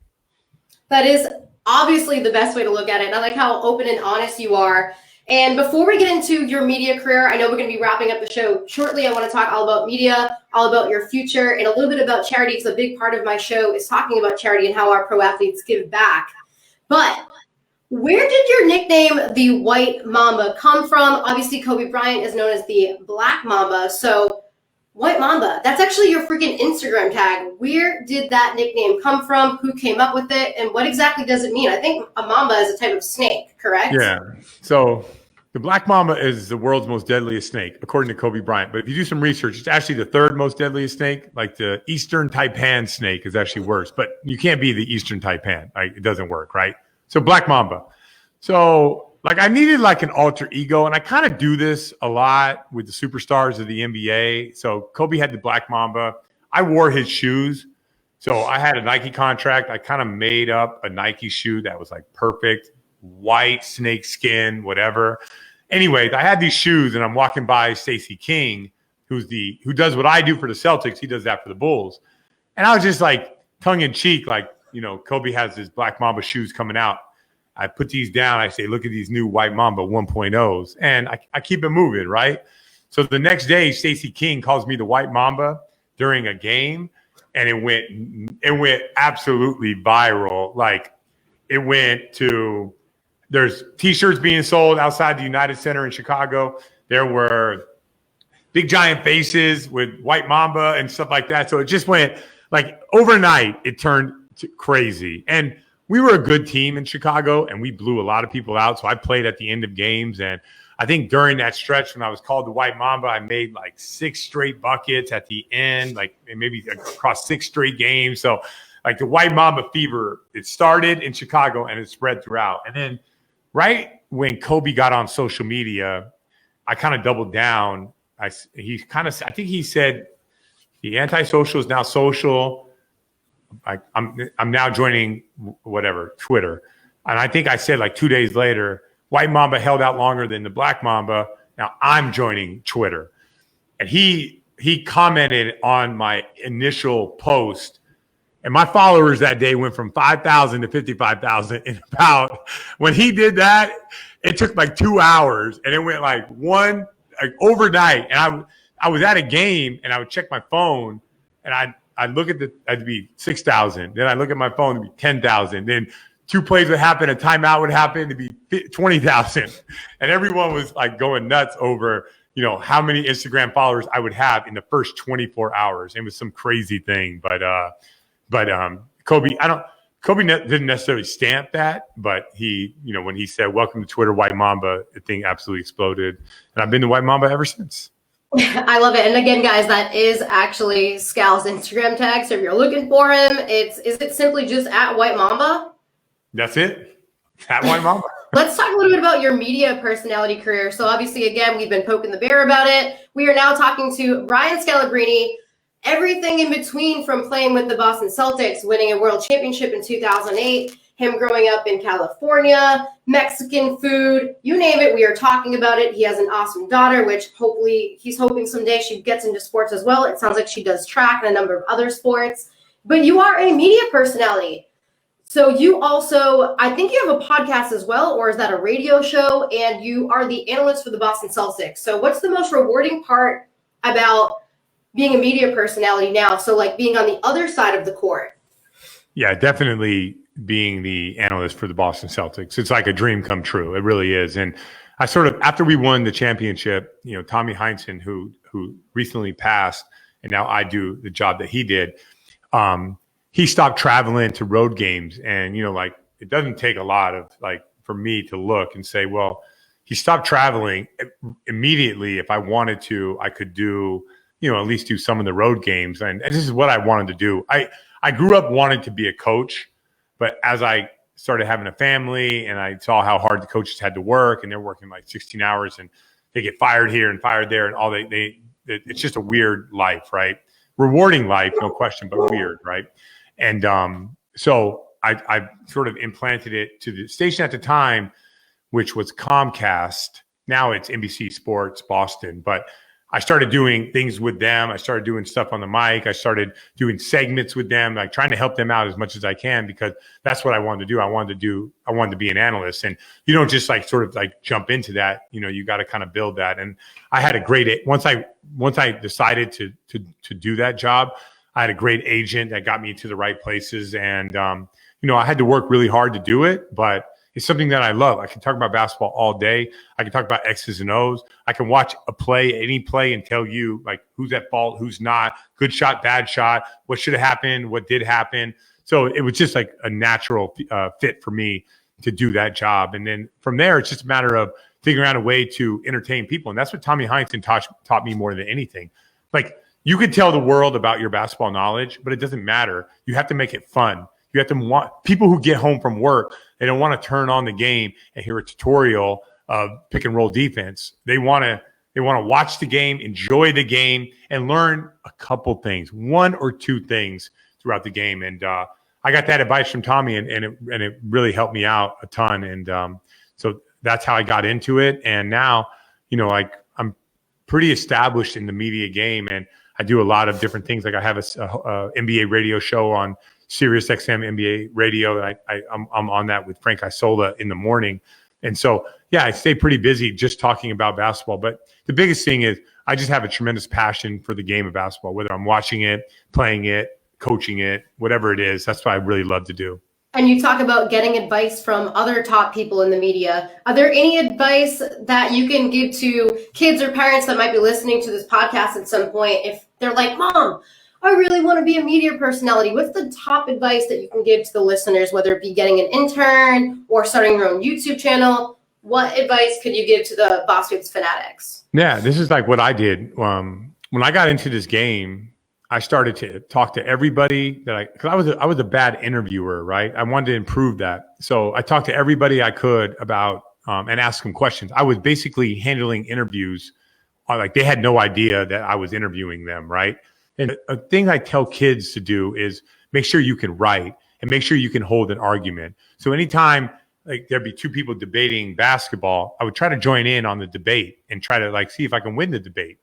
That is obviously the best way to look at it. And I like how open and honest you are. And before we get into your media career, I know we're going to be wrapping up the show shortly. I want to talk all about media, all about your future, and a little bit about charity, because a big part of my show is talking about charity and how our pro athletes give back. But where did your nickname, the White Mamba, come from? Obviously, Kobe Bryant is known as the Black Mamba. So White Mamba, that's actually your freaking Instagram tag. Where did that nickname come from? Who came up with it? And what exactly does it mean? I think a mamba is a type of snake, correct? Yeah. So the Black Mamba is the world's most deadliest snake, according to Kobe Bryant. But if you do some research, it's actually the third most deadliest snake. Like the Eastern Taipan snake is actually worse. But you can't be the Eastern Taipan. Like, it doesn't work, right? So Black Mamba. So like I needed like an alter ego. And I kind of do this a lot with the superstars of the NBA. So Kobe had the Black Mamba. I wore his shoes. So I had a Nike contract. I kind of made up a Nike shoe that was like perfect, white, snake skin, whatever. Anyway, I had these shoes and I'm walking by Stacey King, who does what I do for the Celtics. He does that for the Bulls. And I was just like tongue in cheek, like, Kobe has his Black Mamba shoes coming out. I put these down. I say, look at these new White Mamba 1.0s. And I keep it moving, right? So the next day, Stacey King calls me the White Mamba during a game. And it went absolutely viral. Like there's T-shirts being sold outside the United Center in Chicago. There were big giant faces with White Mamba and stuff like that. So it just went like overnight, it turned crazy. And we were a good team in Chicago and we blew a lot of people out. So I played at the end of games. And I think during that stretch when I was called the White Mamba, I made like 6 straight buckets at the end, like maybe across 6 straight games. So like the White Mamba fever, it started in Chicago and it spread throughout. And then right when Kobe got on social media, I kind of doubled down. I think he said the antisocial is now social. I'm now joining whatever, Twitter. And I think I said like 2 days later, White Mamba held out longer than the Black Mamba. Now I'm joining Twitter. And he commented on my initial post. And my followers that day went from 5,000 to 55,000 in about, when he did that, it took like 2 hours and it went like overnight. And I was at a game and I would check my phone and I'd look at it'd be 6,000. Then I look at my phone, it'd be 10,000. Then 2 plays would happen, a timeout would happen, it'd be 20,000. And everyone was like going nuts over, how many Instagram followers I would have in the first 24 hours. It was some crazy thing. But Kobe didn't necessarily stamp that, but he, when he said, welcome to Twitter, White Mamba, the thing absolutely exploded. And I've been the White Mamba ever since. I love it. And again, guys, that is actually Scal's Instagram tag. So if you're looking for him, is it simply just at White Mamba? That's it. At White Mamba. Let's talk a little bit about your media personality career. So obviously, again, we've been poking the bear about it. We are now talking to Brian Scalabrine. Everything in between, from playing with the Boston Celtics, winning a world championship in 2008, him growing up in California, Mexican food, you name it, we are talking about it. He has an awesome daughter, which hopefully he's hoping someday she gets into sports as well. It sounds like she does track and a number of other sports. But you are a media personality. So you also, I think you have a podcast as well, or is that a radio show? And you are the analyst for the Boston Celtics. So what's the most rewarding part about being a media personality now? So like being on the other side of the court. Yeah, definitely being the analyst for the Boston Celtics. It's like a dream come true. It really is. And I sort of, after we won the championship, Tommy Heinsohn, who recently passed, and now I do the job that he did, he stopped traveling to road games. And, like it doesn't take a lot of like for me to look and say, well, he stopped traveling immediately. If I wanted to, I could do, at least do some of the road games. And this is what I wanted to do. I grew up wanting to be a coach, but as I started having a family and I saw how hard the coaches had to work, and they're working like 16 hours and they get fired here and fired there and all it's just a weird life, right? rewarding life, no question, but weird, right? And so I sort of implanted it to the station at the time, which was Comcast. Now it's NBC Sports Boston, but I started doing things with them. I started doing stuff on the mic. I started doing segments with them, like trying to help them out as much as I can, because that's what I wanted to do. I wanted to be an analyst. And you don't just like sort of like jump into that. You know, you got to kind of build that. And I had a great, once I decided to do that job, I had a great agent that got me to the right places. And, you know, I had to work really hard to do it, but it's something that I love. I can talk about basketball all day. I can talk about X's and O's. I can watch any play and tell you like who's at fault, who's not, good shot, bad shot, what should have happened, what did happen. So it was just like a natural fit for me to do that job. And then from there, it's just a matter of figuring out a way to entertain people. And that's what Tommy Heinsohn taught me more than anything. Like, you could tell the world about your basketball knowledge, but it doesn't matter. You have to make it fun. You have to want people who get home from work. They don't want to turn on the game and hear a tutorial of pick and roll defense. They want to watch the game, enjoy the game, and learn a couple things, one or two things throughout the game. And I got that advice from Tommy, and it really helped me out a ton. And so that's how I got into it. And now, you know, like, I'm pretty established in the media game, and I do a lot of different things. Like, I have a NBA radio show on Sirius XM NBA radio. I'm on that with Frank Isola in the morning. And so, yeah, I stay pretty busy just talking about basketball. But the biggest thing is I just have a tremendous passion for the game of basketball, whether I'm watching it, playing it, coaching it, whatever it is. That's what I really love to do. And you talk about getting advice from other top people in the media. Are there any advice that you can give to kids or parents that might be listening to this podcast at some point if they're like, Mom, I really want to be a media personality? What's the top advice that you can give to the listeners, whether it be getting an intern or starting your own YouTube channel? What advice could you give to the BosBabes fanatics? Yeah, this is like what I did. When I got into this game, I started to talk to everybody because I was a bad interviewer, right? I wanted to improve that. So I talked to everybody I could about and asked them questions. I was basically handling interviews. Like, they had no idea that I was interviewing them, right? And a thing I tell kids to do is make sure you can write and make sure you can hold an argument. So anytime like there'd be two people debating basketball, I would try to join in on the debate and try to like see if I can win the debate,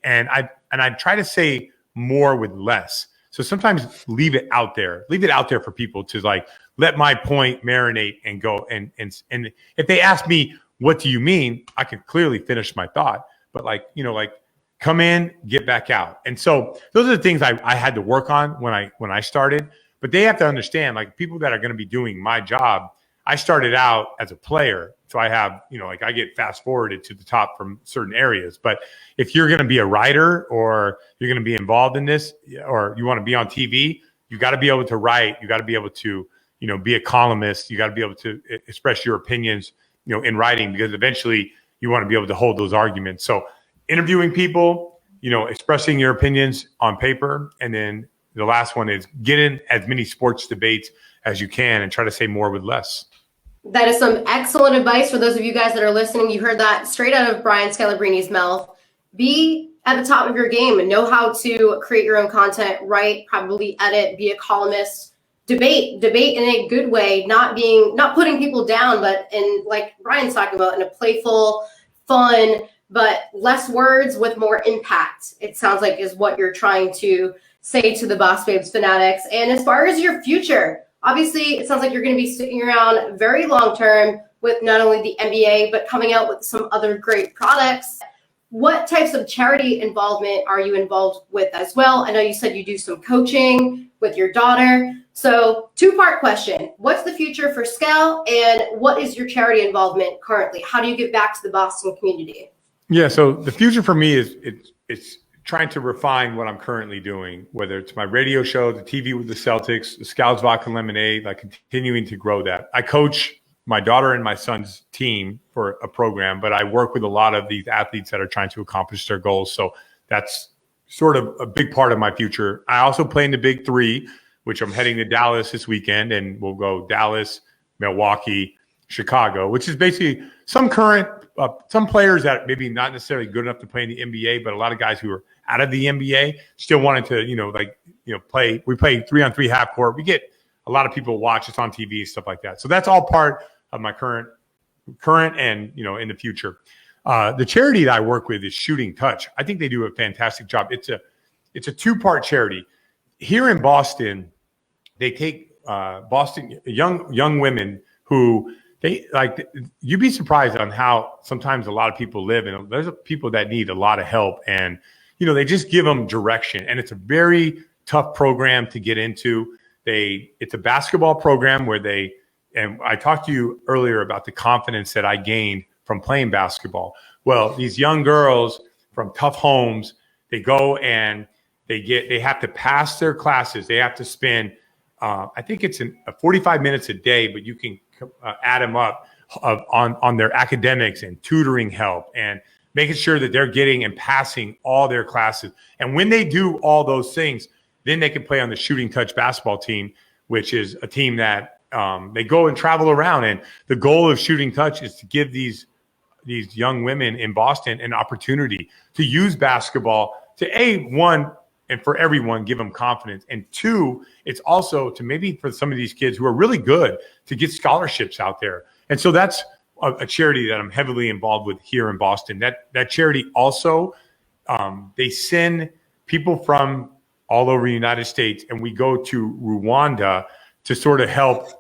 and I'd try to say more with less. So sometimes leave it out there for people to like let my point marinate and go. And if they ask me, what do you mean? I could clearly finish my thought, but like, you know, like, come in, get back out. And so those are the things I had to work on when I started. But they have to understand, like, people that are going to be doing my job, I started out as a player. So I have, you know, like, I get fast forwarded to the top from certain areas. But if you're going to be a writer or you're going to be involved in this, or you want to be on TV, you got to be able to write. You got to be able to, you know, be a columnist. You got to be able to express your opinions, you know, in writing, because eventually you want to be able to hold those arguments. So interviewing people, you know, expressing your opinions on paper. And then the last one is get in as many sports debates as you can and try to say more with less. That is some excellent advice for those of you guys that are listening. You heard that straight out of Brian Scalabrine's mouth. Be at the top of your game and know how to create your own content, write, probably edit, be a columnist, debate in a good way, not putting people down, but in, like Brian's talking about, in a playful, fun, but less words with more impact, it sounds like, is what you're trying to say to the BosBabes fanatics. And as far as your future, obviously, it sounds like you're going to be sticking around very long term with not only the NBA, but coming out with some other great products. What types of charity involvement are you involved with as well? I know you said you do some coaching with your daughter. So two-part question. What's the future for Scal, and what is your charity involvement currently? How do you give back to the Boston community? Yeah, so the future for me is it's trying to refine what I'm currently doing, whether it's my radio show, the TV with the Celtics, the Scouts Vodka Lemonade, like continuing to grow that. I coach my daughter and my son's team for a program, but I work with a lot of these athletes that are trying to accomplish their goals. So that's sort of a big part of my future. I also play in the Big Three, which I'm heading to Dallas this weekend, and we'll go Dallas, Milwaukee, Chicago, which is basically some current, some players that maybe not necessarily good enough to play in the NBA, but a lot of guys who are out of the NBA still wanted to, play. We play 3-on-3 half court. We get a lot of people watch us on TV, stuff like that. So that's all part of my current and, in the future. The charity that I work with is Shooting Touch. I think they do a fantastic job. It's a two-part charity. Here in Boston, they take young women who you'd be surprised on how sometimes a lot of people live, and there's people that need a lot of help, and they just give them direction, and it's a very tough program to get into. It's a basketball program and I talked to you earlier about the confidence that I gained from playing basketball. Well, these young girls from tough homes, they go and they have to pass their classes. They have to spend, I think it's 45 minutes a day, but you can add them up on their academics and tutoring help and making sure that they're getting and passing all their classes. And when they do all those things, then they can play on the Shooting Touch basketball team, which is a team that they go and travel around. And the goal of Shooting Touch is to give these young women in Boston an opportunity to use basketball to one, and for everyone, give them confidence. And two, it's also to maybe for some of these kids who are really good to get scholarships out there. And so that's a charity that I'm heavily involved with here in Boston. That charity also, they send people from all over the United States, and we go to Rwanda to sort of help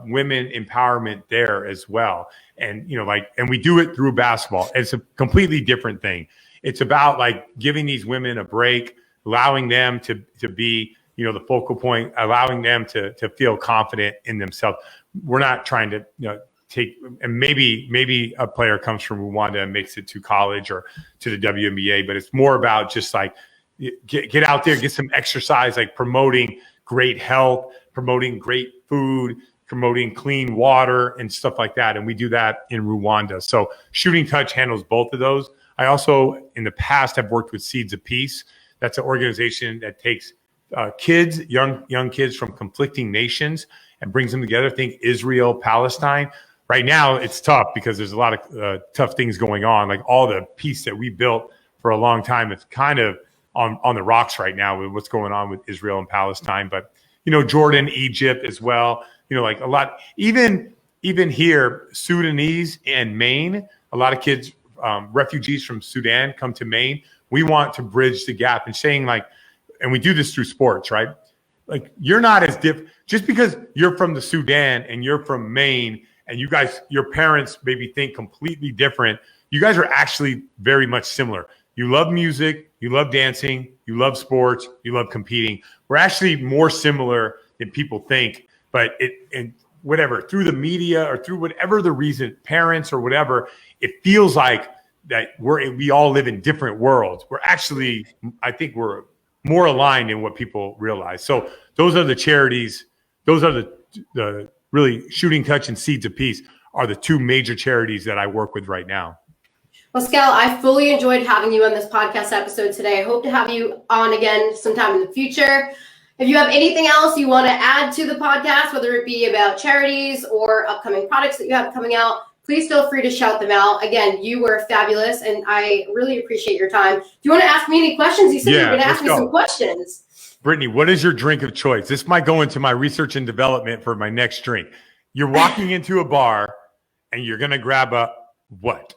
women empowerment there as well. And, and we do it through basketball. It's a completely different thing. It's about giving these women a break, allowing them to be, the focal point, allowing them to feel confident in themselves. We're not trying to, take, and maybe a player comes from Rwanda and makes it to college or to the WNBA, but it's more about just get out there, get some exercise, promoting great health, promoting great food, promoting clean water and stuff like that. And we do that in Rwanda. So Shooting Touch handles both of those. I also, in the past, have worked with Seeds of Peace. That's an organization that takes kids, young kids from conflicting nations and brings them together. Think Israel, Palestine. Right now, it's tough because there's a lot of tough things going on. All the peace that we built for a long time, it's kind of on the rocks right now with what's going on with Israel and Palestine. But, Jordan, Egypt as well, a lot, even here, Sudanese and Maine, a lot of kids, refugees from Sudan come to Maine. We want to bridge the gap and saying and we do this through sports, right? You're not as just because you're from the Sudan and you're from Maine and your parents maybe think completely different. You guys are actually very much similar. You love music, you love dancing, you love sports, you love competing. We're actually more similar than people think, but whatever, through the media or through whatever the reason, parents or whatever, it feels like that we all live in different worlds. I think we're more aligned than what people realize. So those are the charities. Those are the really Shooting Touch and Seeds of Peace are the two major charities that I work with right now. Well, Scal, I fully enjoyed having you on this podcast episode today. I hope to have you on again sometime in the future. If you have anything else you want to add to the podcast, whether it be about charities or upcoming products that you have coming out, please feel free to shout them out. Again, you were fabulous, and I really appreciate your time. Do you want to ask me any questions? You said you were going to ask me some questions. Brittany, what is your drink of choice? This might go into my research and development for my next drink. You're walking into a bar, and you're going to grab a what?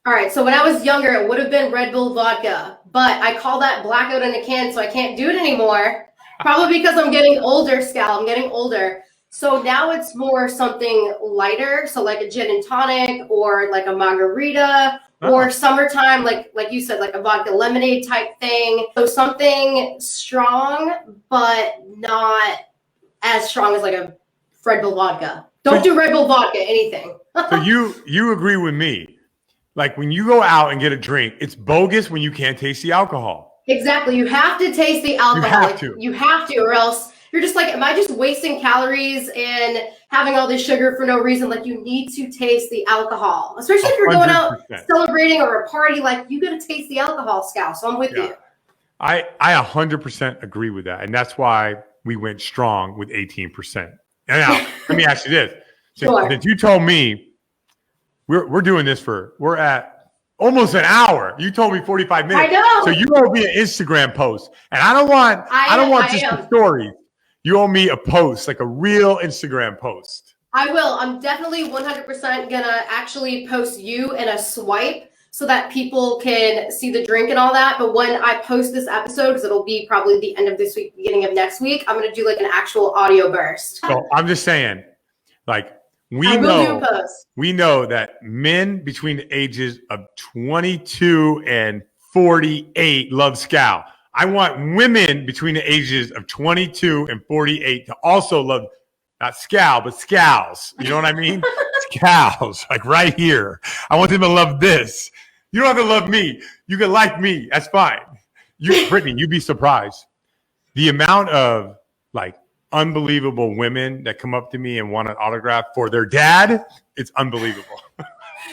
All right, so when I was younger, it would have been Red Bull vodka, but I call that blackout in a can, so I can't do it anymore. Probably because I'm getting older, Scal. I'm getting older. So now it's more something lighter, so like a gin and tonic or like a margarita or summertime, like you said, like a vodka lemonade type thing. So something strong, but not as strong as like a Red Bull vodka. Don't do Red Bull vodka, anything. So you agree with me. When you go out and get a drink, it's bogus when you can't taste the alcohol. Exactly. You have to taste the alcohol. You have to, or else you're just am I just wasting calories and having all this sugar for no reason? You need to taste the alcohol, especially if you're going out celebrating or a party. you got to taste the alcohol, Scal. So I'm with you. I 100% agree with that. And that's why we went strong with 18%. Now, let me ask you this. Since you told me we're doing this we're at almost an hour. You told me 45 minutes. I know. So you owe me an Instagram post, and I don't want just the story. You owe me a post, like a real Instagram post. I will. I'm definitely 100% gonna actually post you in a swipe so that people can see the drink and all that. But when I post this episode, because it'll be probably the end of this week, beginning of next week, I'm gonna do like an actual audio burst. So I'm just saying, like, we know that men between the ages of 22 and 48 love Scal. I want women between the ages of 22 and 48 to also love, not Scal, but Scals. You know what I mean? Scals, like right here. I want them to love this. You don't have to love me. You can like me. That's fine. Brittany, you'd be surprised. The amount of like unbelievable women that come up to me and want an autograph for their dad, it's unbelievable.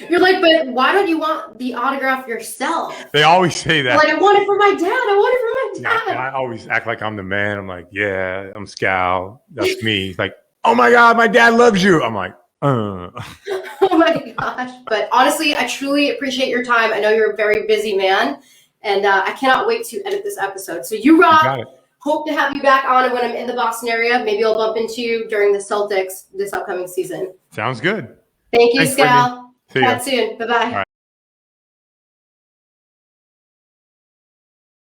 You're like, but why don't you want the autograph yourself? They always say that. Like, I want it for my dad. I want it for my dad. Yeah, I always act like I'm the man. I'm like, yeah, I'm Scal. That's me. He's like, oh my God, my dad loves you. I'm like, Oh my gosh. But honestly, I truly appreciate your time. I know you're a very busy man, and I cannot wait to edit this episode. So you rock. You got it. Hope to have you back on when I'm in the Boston area. Maybe I'll bump into you during the Celtics this upcoming season. Sounds good. Thank you, Thanks, Scal. See ya. Chat soon. Bye-bye. All right.